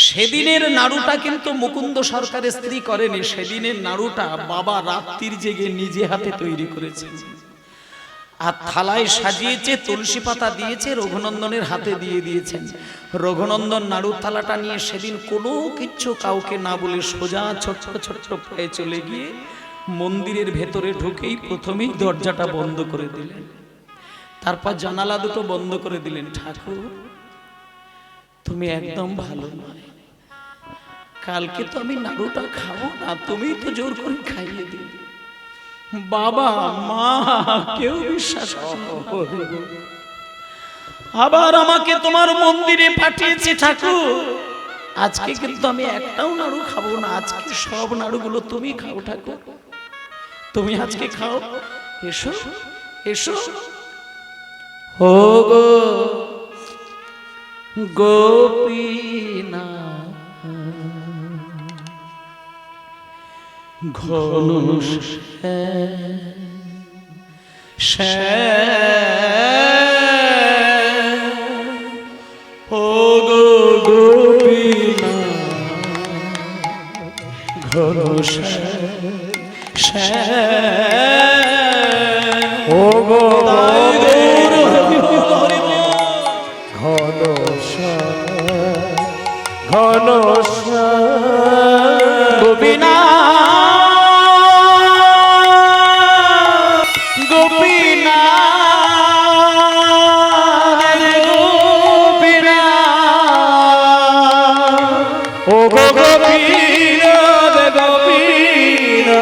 [SPEAKER 1] সেদিনের নাড়ুটা কিন্তু মুকুন্দ সরকারের স্ত্রী করেনি, সেদিনের নাড়ুটা বাবা রাত্রির জেগে নিজে হাতে তৈরি করেছে। আর থালায় সাজিয়েছে, তুলসী পাতা দিয়েছে, রঘুনন্দনের হাতে দিয়ে দিয়েছেন। রঘুনন্দন নাড়ুর থালাটা নিয়ে সেদিন কোনো কিচ্ছু কাউকে না বলে সোজা ছোট্ট ছোট্ট পায়ে চলে গিয়ে মন্দিরের ভেতরে ঢুকেই প্রথমেই দরজাটা বন্ধ করে দিলেন, তারপর জানালা দুটো বন্ধ করে দিলেন। ঠাকুর, তুমি একদম ভালো নয়, কালকে তো আমি নাড়ুটা খাবো না, তুমি তো জোর করে খাইয়ে দিলে। বাবা মা কেউ বিশ্বাস করে না। আবার আমাকে তোমার মন্দিরে পাঠিয়েছে ঠাকুর, আজকে কিন্তু আমি একটাও নাড়ু খাবো না, আজকে সব নাড়ুগুলো তুমি খাও ঠাকুর, তুমি আজকে খাও। এসো এসো। ও গো গোপীনা ঘন ও গো গোপীনা ঘন
[SPEAKER 2] ও গো ঘন
[SPEAKER 1] গোপীনা গোপীনা গোপীনা
[SPEAKER 2] ও গো গোপীনা গোপীনা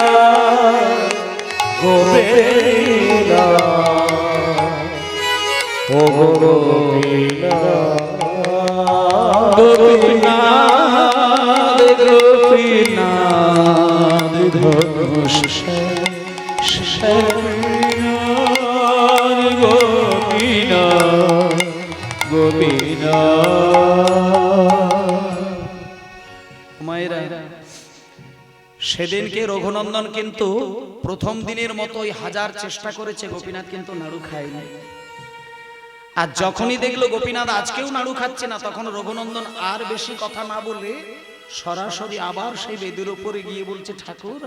[SPEAKER 2] গোপীনা ও গো গোপীনা
[SPEAKER 1] গোপীনা গোপীনা ধনুষ
[SPEAKER 2] গোপীনা গোপীনা
[SPEAKER 1] মায়েরা, সেদিনকে রঘুনন্দন কিন্তু প্রথম দিনের মতোই হাজার চেষ্টা করেছে, গোপীনাথ কিন্তু নাড়ু খায়নি। আর যখনই দেখলো গোপীনাথ আজকেও নাড়ু খাচ্ছে না, তখন রঘুনন্দন আর বেশি কথা না বলে সরাসরি আবার সেই বেদের উপরে গিয়ে বলছে, ঠাকুর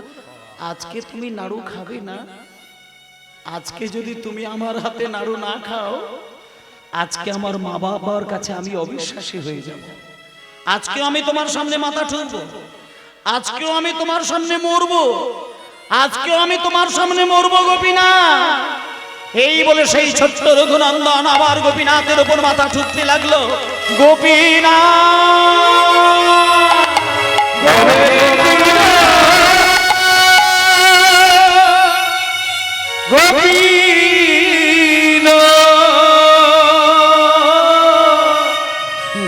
[SPEAKER 1] আজকে তুমি নাড়ু খাবে না, আজকে যদি তুমি আমার হাতে নাড়ু না খাও, আজকে আমার মা বাবার কাছে আমি অবিশ্বাসী হয়ে যাব, আজকেও আমি তোমার সামনে মাথা ঠুকবো, আজকেও আমি তোমার সামনে মরবো, আজকেও আমি তোমার সামনে মরবো গোপীনাথ। এই বলে সেই ছোট্ট রঘুনন্দন আবার গোপীনাথের উপর মাথা ঠুকতে লাগলো। গোপীনাথ গোপীনাথ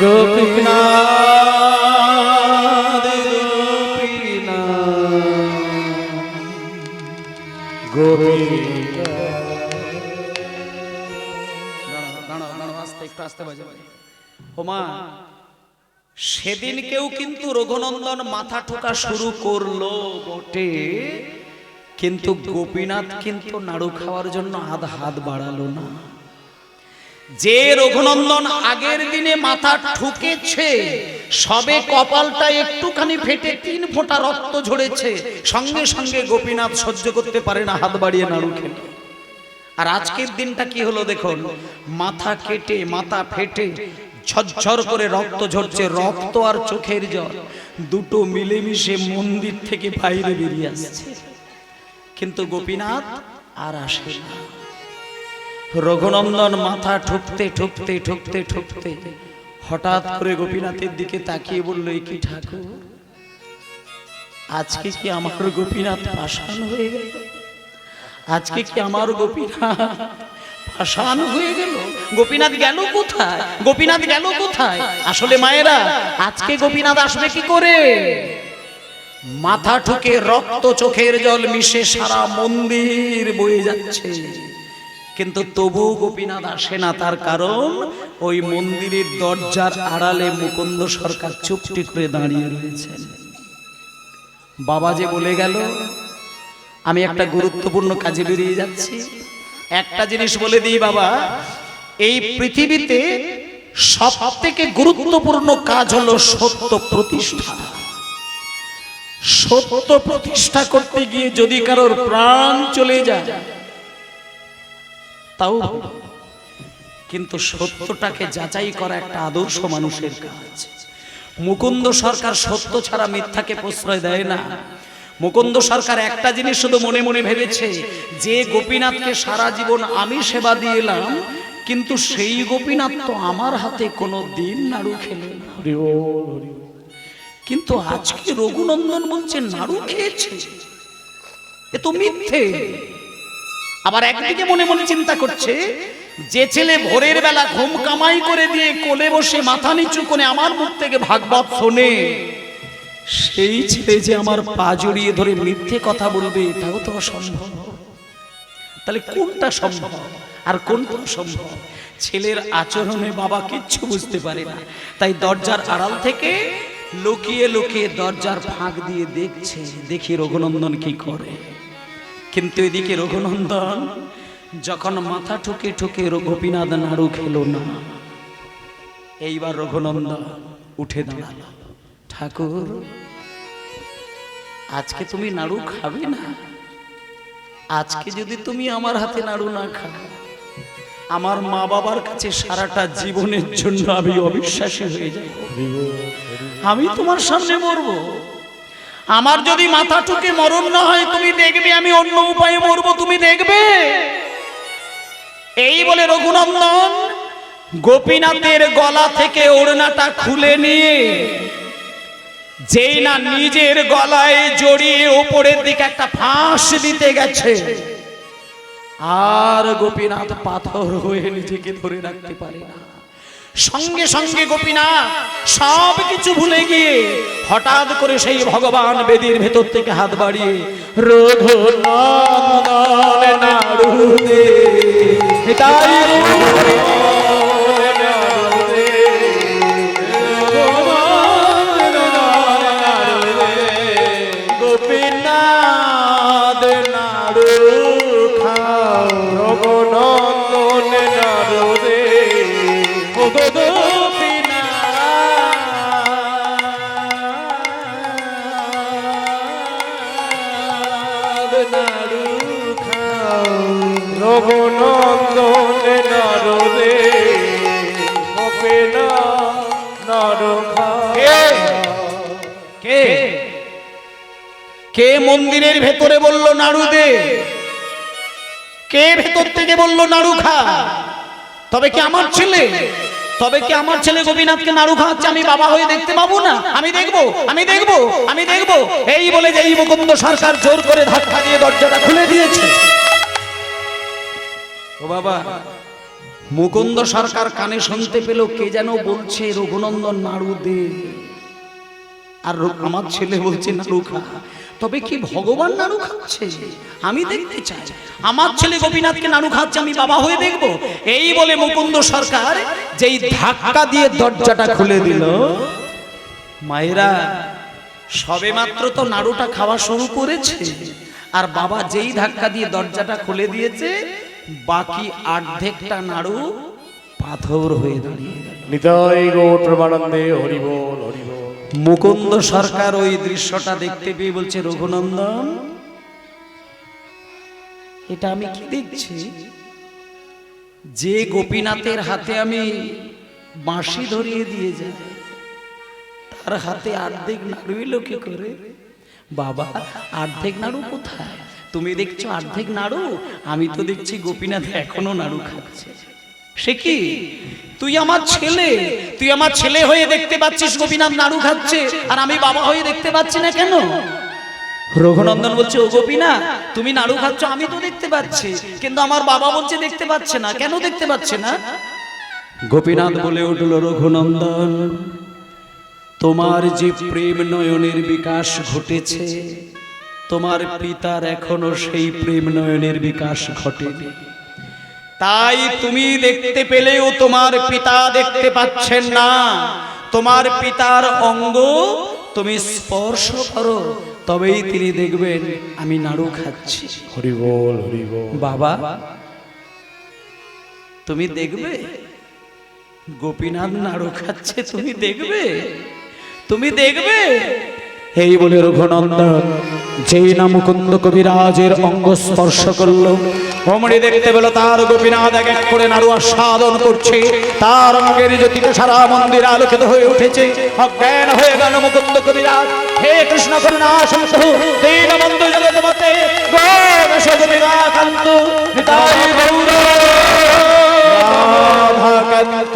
[SPEAKER 1] গোপীনাথ গোপীনাথ ওমা, সেদিন কেউ কিন্তু রঘুনন্দন মাথা ঠোকা শুরু করলো বটে, কিন্তু গোপীনাথ কিন্তু নাড়ু খাওয়ার জন্য হাত বাড়ালো না। যে রঘুনন্দন আগের দিনে মাথা ঠুকেছে, সবে কপালটা একটুখানি ফেটে 3 ফোঁটা রক্ত ঝরেছে, সঙ্গে সঙ্গে গোপীনাথ সহ্য করতে পারে না, হাত বাড়িয়ে নাড়ু খেলো। আর আজকের দিনটা কি হলো দেখুন, মাথা কেটে মাথা ফেটে ঝরঝর করে রক্ত ঝরছে, রক্ত আর চোখের জল দুটো মিলেমিশে মন্দির থেকে বাইরে বেরিয়ে আসছে, কিন্তু গোপীনাথ আর আসে না। রঘুনন্দন মাথা ঠুকতে ঠুকতে ঠুকতে ঠুকতে হঠাৎ করে গোপীনাথের দিকে তাকিয়ে বলল, এই কি ঠাকুর, আজকে কি আমার গোপীনাথ পাষাণ হয়ে গেল? আজকে কি আমার গোপীনাথ পাষাণ হয়ে গেল? গোপীনাথ গেল কোথায়? গোপীনাথ গেল কোথায়? আসলে মায়েরা, আজকে গোপীনাথ আসবে কি করে? মাথা ঠুকে রক্ত চোখের জল মিশে সারা মন্দির বয়ে যাচ্ছে, কিন্তু তবু গোপীনাথ আসে না। তার কারণ ওই মন্দিরের দরজার আড়ালে মুকুন্দ সরকার চুপটি করে দাঁড়িয়ে রয়েছেন। বাবা যে বলে গেল, আমি একটা গুরুত্বপূর্ণ কাজে বেরিয়ে যাচ্ছি, একটা জিনিস বলে দিই বাবা, এই পৃথিবীতে সবথেকে গুরুত্বপূর্ণ কাজ হলো সত্য প্রতিষ্ঠা। সত্য প্রতিষ্ঠা করতে গিয়ে যদি কারোর প্রাণ চলে যায়, তাও ভালো। কিন্তু সত্যটাকে যাচাই করা একটা আদর্শ মানুষের কাজ। মুকুন্দ সরকার সত্য ছাড়া মিথ্যাকে প্রশ্রয় দেয় না। মুকুন্দ সরকার একটা জিনিস শুধু মনে মনে ভেবেছে, যে গোপীনাথকে সারা জীবন আমি সেবা দিয়ে এলাম, কিন্তু সেই গোপীনাথ তো আমার হাতে কোনো দিন নাড়ু খেলেন না।
[SPEAKER 2] হরি বল হরি বল।
[SPEAKER 1] কিন্তু আজকে রঘুনন্দন বলছে নাড়ু খেয়েছে, এ তো মিথ্যে। আবার একদিকে মনে মনে চিন্তা করছে, যে ছেলে ভোরের বেলা ঘুম কামাই করে দিয়ে কোলে বসে মাথা নিচু করে আমার মুখ থেকে ভাগবত শোনে, সেই ছেলে যে আমার পা জড়িয়ে ধরে মিথ্যে কথা বলবে, এটাও তো অসম্ভব। তাহলে কোনটা সম্ভব আর কোনটা অসম্ভব? ছেলের আচরণে বাবা কিচ্ছু বুঝতে পারে না, তাই দরজার আড়াল থেকে লুকিয়ে লুকিয়ে দরজার ফাঁক দিয়ে দেখছে, দেখি রঘুনন্দন কি করে। কিন্তু এদিকে রঘুনন্দন যখন মাথা ঠুকে ঠুকে গোপীনাথ নাড়ু খেলো না, এইবার রঘুনন্দন উঠে দাঁড়ালো। ঠাকুর, আজকে তুমি নাড়ু খাবে না? আজকে যদি তুমি আমার হাতে নাড়ু না খাও, আমার মা বাবার কাছে সারাটা জীবনের জন্য আমি অবিশ্বাসী হয়ে যাব। আমি তোমার সামনে মরবো। আমার যদি মাথা ঠুকে মরণ না হয়, তুমি দেখবে আমি অন্য উপায়ে মরবো, তুমি দেখবে। এই বলে রঘুনন্দন গোপীনাথের গলা থেকে ওড়নাটা খুলে নিয়ে যেই না নিজের গলায় জড়িয়ে উপরের দিকে একটা ফাঁস দিতে গেছে, আর গোপীনাথ পাথর হয়ে নিজেকে ধরে রাখতে পারে না। সঙ্গে সঙ্গে গোপীনাথ সব কিছু ভুলে গিয়ে হঠাৎ করে সেই ভগবান বেদির ভেতর থেকে হাত বাড়িয়ে রঘুনন্দন নাড়ু দে, গোপীনাথ নাড়ু খাও,
[SPEAKER 2] রঘুনন্দন নাড়ু দে, রঘুনন্দন নাড়ু দে, গোপীনাথ নাড়ু খাও।
[SPEAKER 1] কে কে মন্দিরের ভেতরে বলল নাড়ু দে? কে ভেতর থেকে বলল নাড়ু খা? তবে কি আমার ছেলে? তবে কি আমার ছেলে গোপীনাথকে নাড়ু খাওয়াচ্ছে আমি বাবা হয়ে দেখতে পাবো না? আমি দেখবো, আমি দেখবো, আমি দেখবো। এই বলে যে এই মুকুন্দ সরকার জোর করে ধাক্কা দিয়ে দরজাটা খুলে দিয়েছে। ও বাবা, মুকুন্দ সরকার কানে শুনতে পেল কে যেন বলছে রঘুনন্দন নাড়ু দে, আর আমার ছেলে বলছে নাড়ু খা। তবে কি ভগবান নাড়ু খাচ্ছে? আমি দেখতে চাই। আমার ছেলে গোপীনাথকে নাড়ু খাচ্ছে, আমি বাবা হয়ে দেখব। এই বলে মুকুন্দ সরকার যেই ধাক্কা দিয়ে দরজাটা খুলে দিল, মায়েরা সবে মাত্র তো নাড়ুটা খাওয়া শুরু করেছে, আর বাবা যেই ধাক্কা দিয়ে দরজাটা খুলে দিয়েছে, বাকি অর্ধেকটা নাড়ু পাথর হয়ে দাঁড়িয়ে গেল।
[SPEAKER 2] নিতাই গৌর প্রেমানন্দে হরি বল হরি বল।
[SPEAKER 1] মুকুন্দ সরকার ওই দৃশ্যটা দেখতে পেয়ে বলছে, রঘুনন্দন, এটা আমি কি দেখছি? যে গোপীনাথের হাতে আমি বাঁশি ধরিয়ে দিয়ে যাই, তার হাতে অর্ধেক নাড়ু এলো কি করে? বাবা, অর্ধেক নাড়ু কোথায়? তুমি দেখছো অর্ধেক নাড়ু, আমি তো দেখছি গোপীনাথ এখনো নাড়ু খাচ্ছে। সে কি? তুই আমার ছেলে, তুই আমার ছেলে হয়ে দেখতে পাচ্ছিস গোপীনাথ নাড়ু খাচ্ছে, আর আমি বাবা হয়ে দেখতে পাচ্ছি না কেন? রঘুনন্দন বলছে, ও গোপীনাথ, তুমি নাড়ু খাচ্ছ আমি তো দেখতে পাচ্ছি, কিন্তু আমার বাবা বলছে দেখতে পাচ্ছে না। কেন দেখতে পাচ্ছে না? গোপীনাথ বলে উঠল, রঘুনন্দন, তোমার যে প্রেম নয়নের বিকাশ ঘটেছে, তোমার পিতার এখনো সেই প্রেম নয়নের বিকাশ ঘটেনি। তাই তুমি দেখতে পেলেও তোমার পিতা দেখতে পাচ্ছেন না। তোমার পিতার অঙ্গ তুমি স্পর্শ করো, তবেই তিনি দেখবেন আমি নাড়ু খাচ্ছি।
[SPEAKER 2] হরি বল হরি বল।
[SPEAKER 1] বাবা, তুমি দেখবে গোপীনাথ নাড়ু খাচ্ছে, তুমি দেখবে, তুমি দেখবে। এই বলে রঘুনন্দন যেই না মুকুন্দ কবিরাজের অঙ্গ স্পর্শ করলো, অমনি দেখতে পেল তার গোপীনাথ এক এক করে নাড়ু আস্বাদন করছে। তার অঙ্গের জ্যোতিতে সারা মন্দির আলোকিত হয়ে উঠেছে। অজ্ঞান হয়ে গেল মুকুন্দ কবিরাজ। হে কৃষ্ণ করুণা সিন্ধু দীনবন্ধু জগৎপতে গোপেশ গোপীনাথান্ত নিতাই গৌর রাধাকান্ত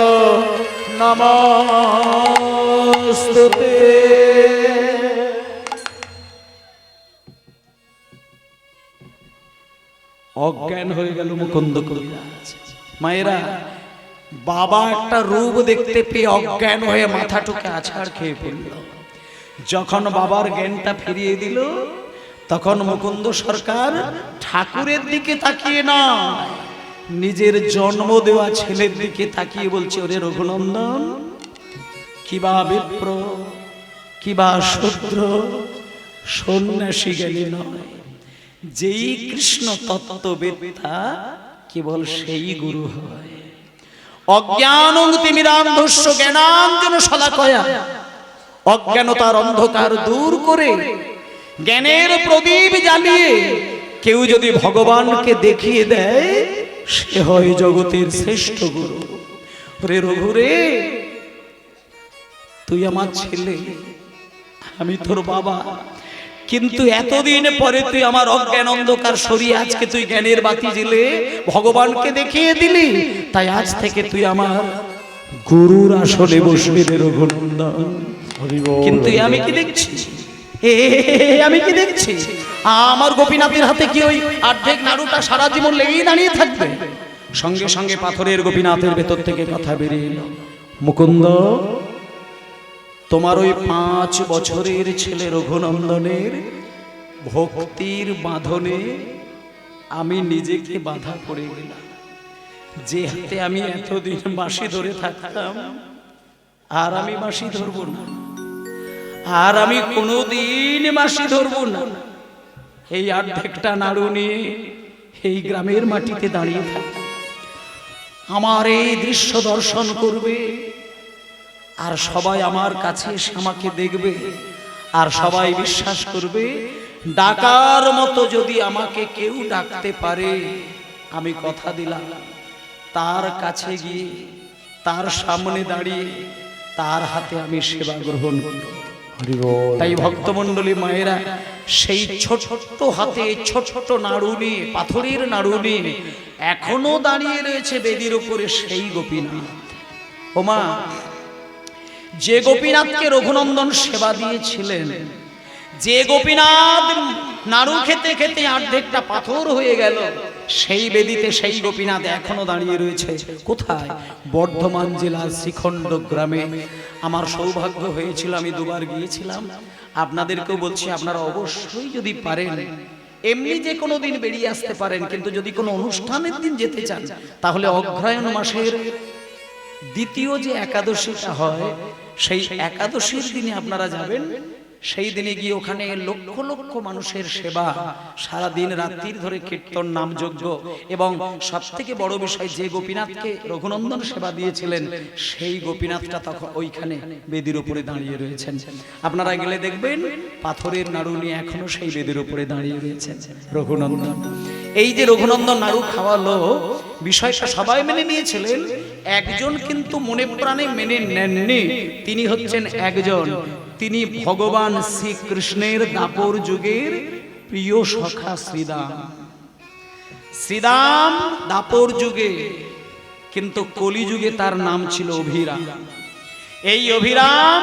[SPEAKER 1] নমস্তুতে। অজ্ঞান হয়ে গেল মুকুন্দ কবিরাজ। মায়েরা, বাবা একটা রূপ দেখতে পেয়ে অজ্ঞান হয়ে মাথা টুকে আছাড় খেয়ে পড়ল। যখন বাবার জ্ঞানটা ফিরিয়ে দিল, তখন মুকুন্দ সরকার ঠাকুরের দিকে তাকিয়ে না, নিজের জন্ম দেওয়া ছেলের দিকে তাকিয়ে বলছে, ওরে রঘুনন্দন, কিবা বিপ্র কিবা শূদ্র সন্ন্যাসী জ্ঞানী নয়, যেই কৃষ্ণ তত্ত্ববেত্তা কেবল সেই গুরু হয়। অজ্ঞানং তিমিরান্ধস্য জ্ঞানাঞ্জন শলাকয়া, অজ্ঞানতার অন্ধকার দূর করে জ্ঞানের প্রদীপ জ্বালিয়ে কেউ যদি ভগবানকে দেখিয়ে দেয়, সে হয় জগতের শ্রেষ্ঠ গুরু। রে রঘুরে, তুই আমার ছেলে, আমি তোর বাবা, কিন্তু এতদিন পরে তুই আমার অজ্ঞান অন্ধকার সরিয়ে আজকে তুই জ্ঞানের বাতি জ্বেলে ভগবানকে দেখিয়ে দিলি, তাই আজ থেকে তুই আমার গুরুর আসলে বসবি রে রঘুনন্দন। কিন্তু আমি কি দেখছি, আমি কি দেখছি, আমার গোপীনাথের হাতে কি ওই অর্ধেক নাড়ুটা সারা জীবন লেগেই দাঁড়িয়ে থাকবে? সঙ্গে সঙ্গে পাথরের গোপীনাথের ভেতর থেকে কথা বেরিয়ে এলো, মুকুন্দ, তোমার ওই 5 বছরের ছেলে রঘুনন্দনের ভক্তির বাঁধনে আমি নিজেকে বাঁধা পড়ে গেলাম। যে হাতে আমি এতদিন বাঁশি ধরে থাকতাম, আর আমি বাঁশি ধরবো না, আর আমি কোনোদিন বাঁশি ধরবো না। এই অর্ধেকটা নাড়ু নিয়ে এই গ্রামের মাটিতে দাঁড়িয়ে থাকবে, আমার এই দৃশ্য দর্শন করবে, আর সবাই আমার কাছে এসে আমাকে দেখবে, আর সবাই বিশ্বাস করবে ডাকার মতো যদি আমাকে কেউ ডাকতে পারে, আমি কথা দিলাম তার কাছে গিয়ে তার সামনে দাঁড়িয়ে তার হাতে আমি সেবা গ্রহণ করব। তাই ভক্তমণ্ডলী মায়েরা, সেই ছোট্ট হাতে ছোট্ট নাড়ু নিয়ে, পাথরের নাড়ু নিয়ে এখনো দাঁড়িয়ে রয়েছে বেদির উপরে সেই গোপীনাথ। ওমা, যে গোপীনাথকে রঘুনন্দন সেবা দিয়েছিলেন, যে গোপীনাথ নাড়ু খেতে খেতে অর্ধেকটা পাথর হয়ে গেল, সেই বেদিতে সেই গোপীনাথ এখনো দাঁড়িয়ে রয়েছে। কোথায়? বর্ধমান জেলার শ্রীখণ্ড গ্রামে। আমার সৌভাগ্য হয়েছিল, আমি 2 বার গিয়েছিলাম। আপনাদেরকেও বলছি, আপনারা অবশ্যই যদি পারেন এমনি যে কোনো দিন বেরিয়ে আসতে পারেন, কিন্তু যদি কোনো অনুষ্ঠানের দিন যেতে চান, তাহলে অগ্রহায়ণ মাসের দ্বিতীয় যে একাদশীটা হয়, সেই একাদশীর দিনে আপনারা যাবেন। সেই দিনে গিয়ে ওখানে লক্ষ লক্ষ মানুষের সেবা, সারা দিন রাত্রির ধরে কীর্তন, নামযজ্ঞ, এবং সবথেকে বড় বিষয়, যে গোপীনাথকে রঘুনন্দন সেবা দিয়েছিলেন সেই গোপীনাথটা তখন ওইখানে বেদির উপরে দাঁড়িয়ে রয়েছেন। আপনারা গেলে দেখবেন পাথরের নাড়ু নিয়ে এখনো সেই বেদির উপরে দাঁড়িয়ে রয়েছেন রঘুনন্দন। এই যে রঘুনন্দন নাড়ু খাওয়ালো, বিষয়টা সবাই মেনে নিয়েছিলেন, একজন কিন্তু মনে প্রাণে মেনে নেননি। তিনি হচ্ছেন একজন, তিনি ভগবান শ্রীকৃষ্ণের দাপর যুগের প্রিয় সখা শ্রীদাম। শ্রীদাম দাপর যুগে, কিন্তু কলিযুগে তার নাম ছিল অভিরাম। এই অভিরাম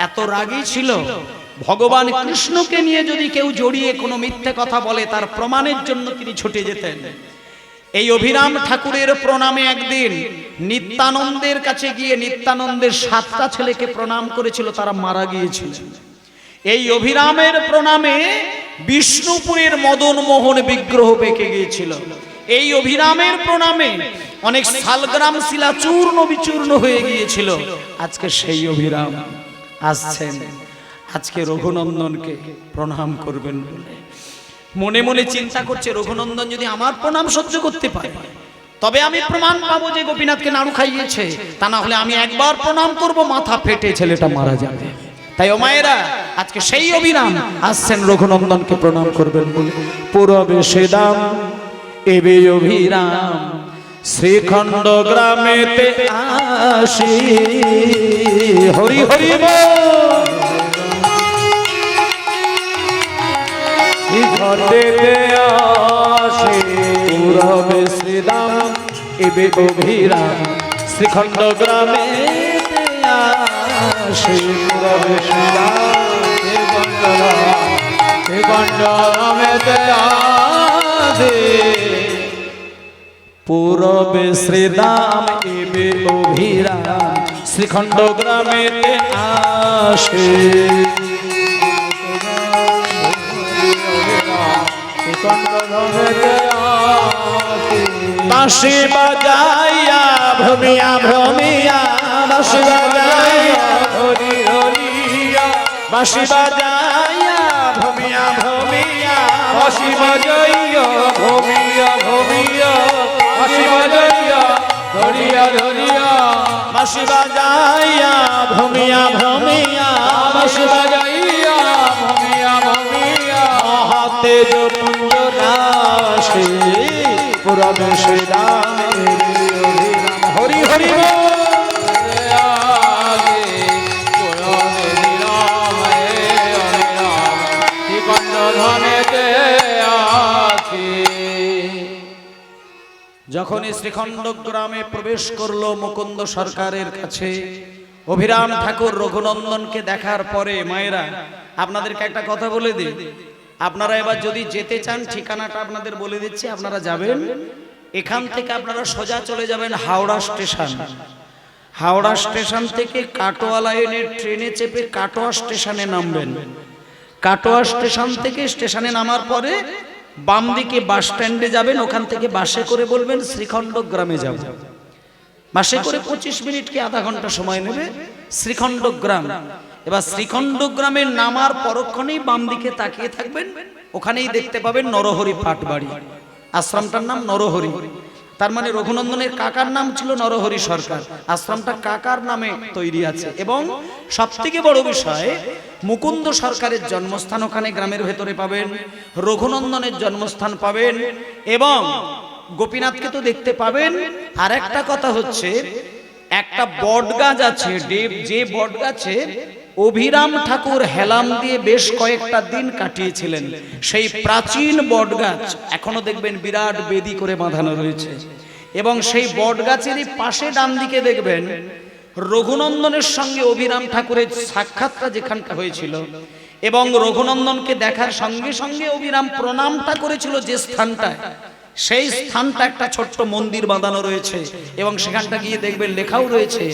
[SPEAKER 1] এত রাগী ছিল, ভগবান কৃষ্ণকে নিয়ে যদি কেউ জড়িয়ে কোনো মিথ্যে কথা বলে, তার প্রমাণের জন্য তিনি ছুটে যেতেন। এই অভিরাম ঠাকুরের প্রণামে একদিন নিত্যানন্দের কাছে গিয়ে নিত্যানন্দের 7টা ছেলেকে প্রণাম করেছিল, তারা মারা গিয়েছিল। এই অভিরামের প্রণামে বিষ্ণুপুরের মদন মোহন বিগ্রহ বেঁকে গিয়েছিল। এই অভিরামের প্রণামে অনেক শালগ্রাম শিলা চূর্ণ বিচূর্ণ হয়ে গিয়েছিল। আজকে সেই অভিরাম আসছেন, আজকে রঘুনন্দনকে প্রণাম করবেন বলে মনে মনে চিন্তা করছে, রঘুনন্দন যদি আমার প্রণাম সহ্য করতে পারে, তবে আমি প্রমাণ পাবো যে গোপীনাথকে নাড়ু খাইয়েছে। তা না হলে আমি একবার প্রণাম করব, মাথা ফেটে ছেলেটা মারা যাবে। তাই ও মায়েরা, আজকে সেই অভিরাম আসছেন রঘুনন্দনকে প্রণাম করবেন বলে। পূরবে সেদাম এবে অভিরাম শ্রীখণ্ড গ্রামেতে আসি। হরি হরি বল।
[SPEAKER 2] ঘটেতে আসে
[SPEAKER 1] পূরবে শ্রীদাম এবে অভিরাম শ্রীখণ্ড গ্রামেতে আসি।
[SPEAKER 2] পূরবে গণ্ডরামেতে আসে
[SPEAKER 1] পূরবে শ্রীদাম এবে অভিরাম শ্রীখণ্ড গ্রামেতে আসে।
[SPEAKER 2] গণ্ডরামেতে আসে
[SPEAKER 1] বাঁশি বাজাইয়া ভ্রমিয়া ভ্রমিয়া বাঁশি বাজাইয়া
[SPEAKER 2] হরি হরিয়া
[SPEAKER 1] বাঁশি বাজাইয়া ভ্রমিয়া ভ্রমিয়া
[SPEAKER 2] বাঁশি বাজাইয়া ভমিয়া ভমিয়া বাঁশি বাজাইয়া ধরিয়া ধরিয়া
[SPEAKER 1] বাঁশি বাজাইয়া ভ্রমিয়া ভ্রমিয়া বাঁশি
[SPEAKER 2] বাজাইয়া ভমিয়া ভমিয়া
[SPEAKER 1] মহাতেজ পুঞ্জ রাশি পুরবে শ্রীরাম হরি হরি বল। যখনই শ্রীখণ্ড গ্রামে প্রবেশ করলো মুকুন্দ সরকারের কাছে, অভিরাম ঠাকুর রঘুনন্দনকে দেখার পরে মায়েরা আপনাদেরকে একটা কথা বলে দিই, আপনারা এবার যদি যেতে চান ঠিকানাটা আপনাদের বলে দিচ্ছি, আপনারা যাবেন এখান থেকে আপনারা সোজা চলে যাবেন হাওড়া স্টেশন। হাওড়া স্টেশন থেকে কাটোয়া লাইনের ট্রেনে চেপে কাটোয়া স্টেশনে নামবেন। কাটোয়া স্টেশন থেকে স্টেশনে নামার পরে বাম দিকে বাস স্ট্যান্ডে যাবেন, ওখান থেকে বাসে করে বলবেন শ্রীখণ্ড গ্রামে যাব। বাসে করে 25 মিনিট কি আধা ঘন্টা সময় নেবে শ্রীখণ্ড গ্রাম। এবার শ্রীখণ্ড গ্রামের নামার পরক্ষণেই বাম দিকে তাকিয়ে থাকবেন, ওখানেই দেখতে পাবেন নরহরি পাটবাড়ি। আশ্রমটার নাম নরহরি, তার মানে রঘুনন্দনের কাকার নাম ছিল নরহরি সরকার। আশ্রমটা কাকার নামে তৈরি আছে এবং সবথেকে বড় বিষয় মুকুন্দ সরকারের জন্মস্থান ওখানে গ্রামের ভেতরে পাবেন, রঘুনন্দনের জন্মস্থান পাবেন এবং গোপীনাথকে তো দেখতে পাবেন। আর একটা কথা হচ্ছে একটা বটগাছ আছে, যে বটগাছে অভিরাম ঠাকুর হেলাম দিয়ে বেশ কয়েকটা দিন কাটিয়েছিলেন, সেই প্রাচীন বটগাছ এখনো দেখবেন বিরাট বেদি করে বাঁধানো রয়েছে। এবং সেই বটগাছেরই পাশে ডান দিকে দেখবেন রঘুনন্দনের সঙ্গে অভিরাম ঠাকুরের সাক্ষাৎটা যেখানটা হয়েছিল এবং রঘুনন্দনকে দেখার সঙ্গে সঙ্গে অভিরাম প্রণামটা করেছিল যে স্থানটায়, সেই স্থানটা একটা ছোট্ট মন্দির বাঁধানো রয়েছে এবং সেখানটা গিয়ে দেখবেন লেখাও রয়েছে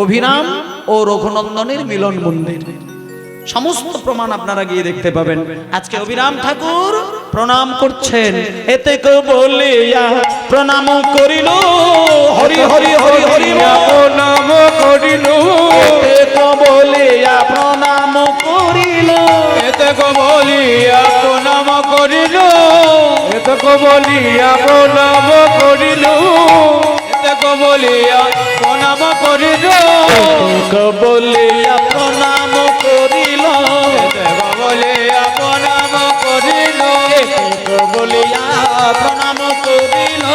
[SPEAKER 1] অভিরাম ও রঘুনন্দনের মিলন মন্দির। সমস্ত প্রমাণ আপনারা গিয়ে দেখতে পাবেন। আজকে অভিরাম ঠাকুর প্রণাম করছেন, এতে কো বলিয়া প্রণাম করিল, হরি হরি হরি হরি
[SPEAKER 2] প্রণাম করিল,
[SPEAKER 1] এতে কো বলিয়া প্রণাম করিল,
[SPEAKER 2] এতে বলিয়া প্রণাম করিল, এতে বলিয়া প্রণাম করিল, এতে বলিয়া প্রণাম করিল,
[SPEAKER 1] এতে বলিয়া প্রণাম করিল,
[SPEAKER 2] এতে বলিয়া প্রণাম করিল,
[SPEAKER 1] এতে বলিয়া প্রণাম করিল,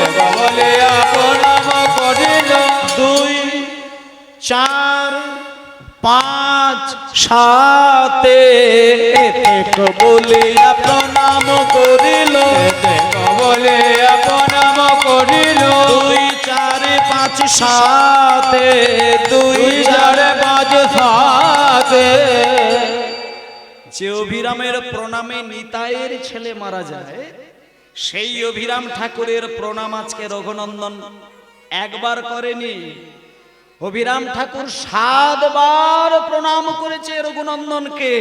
[SPEAKER 2] এতে বলিয়া প্রণাম করিল,
[SPEAKER 1] 2 4 5 7 এতে বলিয়া প্রণাম করিল,
[SPEAKER 2] এতে বলিয়া প্রণাম করিল,
[SPEAKER 1] 2 4 5 7 2 4 5 7। যে অভিরামের প্রণামে নিতাইয়ের ছেলে মারা যায়, সেই অভিরাম ঠাকুরের প্রণাম আজকে রঘুনন্দন একবার করেনি, অভিরাম ঠাকুর 7 বার প্রণাম করেছে রঘুনন্দনকে।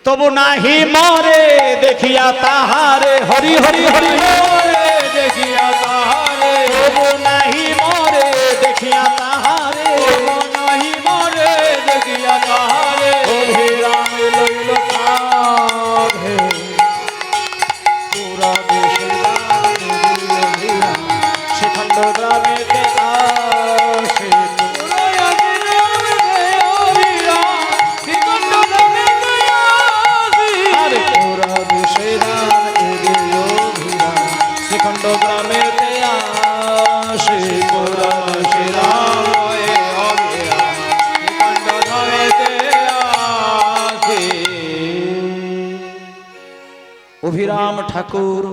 [SPEAKER 1] তবু নাহি মরে দেখিয়া তাহারে, হরি হরি হরি মরে
[SPEAKER 2] দেখিয়া তাহারে,
[SPEAKER 1] তবু নাহি মরে দেখিয়া তাহারে,
[SPEAKER 2] নাহি মরে দেখিয়া তাহারে,
[SPEAKER 1] অভিরাম লইল কাঁধে পুরা দেশে শ্রীখণ্ড গ্রামেতে আসে।
[SPEAKER 2] শ্রীখণ্ড গ্রামে
[SPEAKER 1] অভিরাম ঠাকুর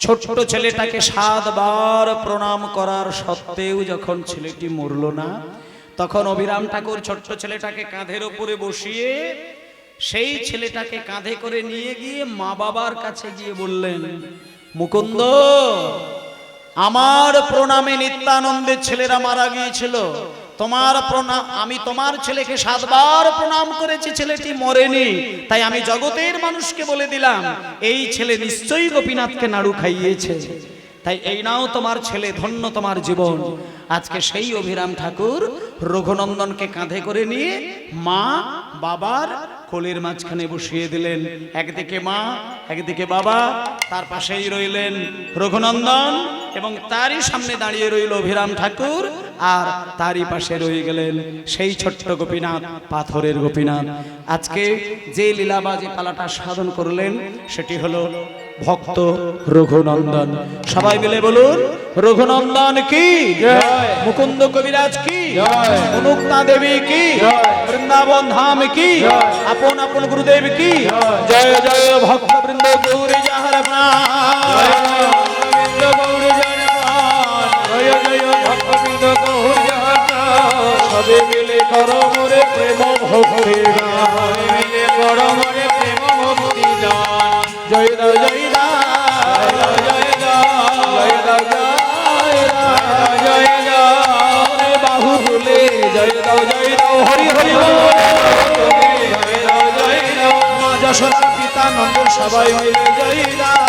[SPEAKER 1] ছোট্ট ছেলেটাকে 7 বার প্রণাম করার সত্ত্বেও যখন ছেলেটি মরল না, তখন অভিরাম ঠাকুর ছোট্ট ছেলেটাকে কাঁধের উপরে বসিয়ে সেই ছেলেটাকে কাঁধে করে নিয়ে গিয়ে মা বাবার কাছে গিয়ে বললেন, মুকুন্দ, আমার প্রণামে নিত্যানন্দের ছেলেরা মারা গিয়েছিল, তোমার প্রণাম, আমি তোমার ছেলেকে 7 বার প্রণাম করেছি, ছেলেটি মরেনি, তাই আমি জগতের মানুষকে বলে দিলাম এই ছেলে নিশ্চয়ই গোপীনাথকে নাড়ু খাইয়েছে, তাই এই নাও তোমার ছেলে, ধন্য তোমার জীবন। আজকে সেই অভিরাম ঠাকুর রঘুনন্দনকে কাঁধে করে নিয়ে মা বাবার কোলের মাঝখানে বসিয়ে দিলেন। একদিকে মা, একদিকে বাবা, তার পাশেই রইলেন রঘুনন্দন এবং তারই সামনে দাঁড়িয়ে রইল অভিরাম ঠাকুর, আর তারই পাশে রয়ে গেলেন সেই ছোট্ট গোপীনাথ, পাথরের গোপীনাথ। আজকে যে লীলাবাজি পালাটা সাধন করলেন সেটি হলো ভক্ত রঘুনন্দন। সবাই মিলে বলুন, রঘুনন্দন কি
[SPEAKER 2] জয়,
[SPEAKER 1] মুকুন্দ কবিরাজ কি
[SPEAKER 2] জয়,
[SPEAKER 1] অনুক্তা দেবী কি
[SPEAKER 2] জয়,
[SPEAKER 1] বৃন্দাবন ধাম কি
[SPEAKER 2] জয়,
[SPEAKER 1] আপন আপন গুরুদেব কি
[SPEAKER 2] জয়,
[SPEAKER 1] জয় জয় ভক্ত বৃন্দ গৌরী যাহার প্রাণ।
[SPEAKER 2] গোবিন্দ গৌর জনপান, জয় জয় ভক্তবৃন্দ গৌর জনপান,
[SPEAKER 1] সবে মিলে করো মোরে প্রেম ভক্তি গান।
[SPEAKER 2] সবে মিলে করো মোরে প্রেম ভক্তি দান।
[SPEAKER 1] জয় দাও জয় দাও
[SPEAKER 2] জয় জয়
[SPEAKER 1] জয় দাও জয় দাও
[SPEAKER 2] জয় জয়
[SPEAKER 1] রে বাহু ভুলে জয় দাও হরি হরি বল।
[SPEAKER 2] জয় জয় জয়
[SPEAKER 1] মা যশোদা পিতা নন্দ সবাই মিলে জয় দাও।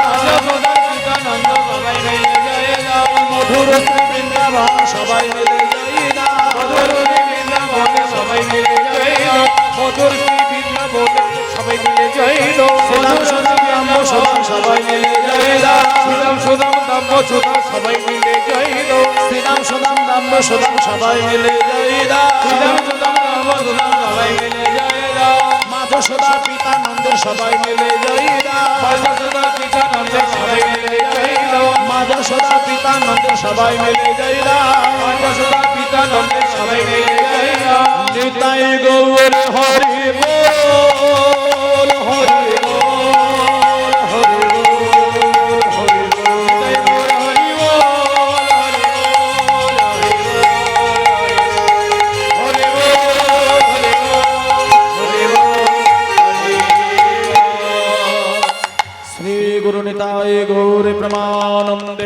[SPEAKER 2] সদাচিদানন্দ সবাই মিলে জয় দাও।
[SPEAKER 1] মধুর শ্রী বৃন্দাবন সবাই মিলে জয় দাও।
[SPEAKER 2] মধুর বৃন্দাবনে সবাই মিলে জয় দাও। মধুর শ্রী বৃন্দাবনে সবাই মিলে জয় দাও।
[SPEAKER 1] শ্রীরাম সদাম সদাম সবাই মিলে জয় দাও।
[SPEAKER 2] শ্রীরাম সুদাম দাম্ব সুদাম সবাই মিলে জয় দাও।
[SPEAKER 1] শ্রীরাম সদাম দাম্ব সদাম সবাই মিলে জয় দাও।
[SPEAKER 2] শ্রীরাম সুদাম দাম্ব সুদাম সবাই মিলে জয় দাও।
[SPEAKER 1] মা যশোদা পিতা নন্দের সবাই মিলে জয় দাও।
[SPEAKER 2] বাজা সুদা পিতানন্দ সবাই মিলে জয় দাও।
[SPEAKER 1] মা যশোদা পিতা নন্দের সবাই মিলে জয় দাও।
[SPEAKER 2] বাজা সুদা পিতানন্দ সবাই মিলে জয় দাও।
[SPEAKER 1] নিতাই গৌর হরি বল হরি বল হরি বল হরি বল।
[SPEAKER 2] জয় গৌর হরি বল, হরি বল, হরি বল, হরি বল, হরি বল।
[SPEAKER 1] শ্রী গুরু নিতাই গৌর প্রমানন্দে।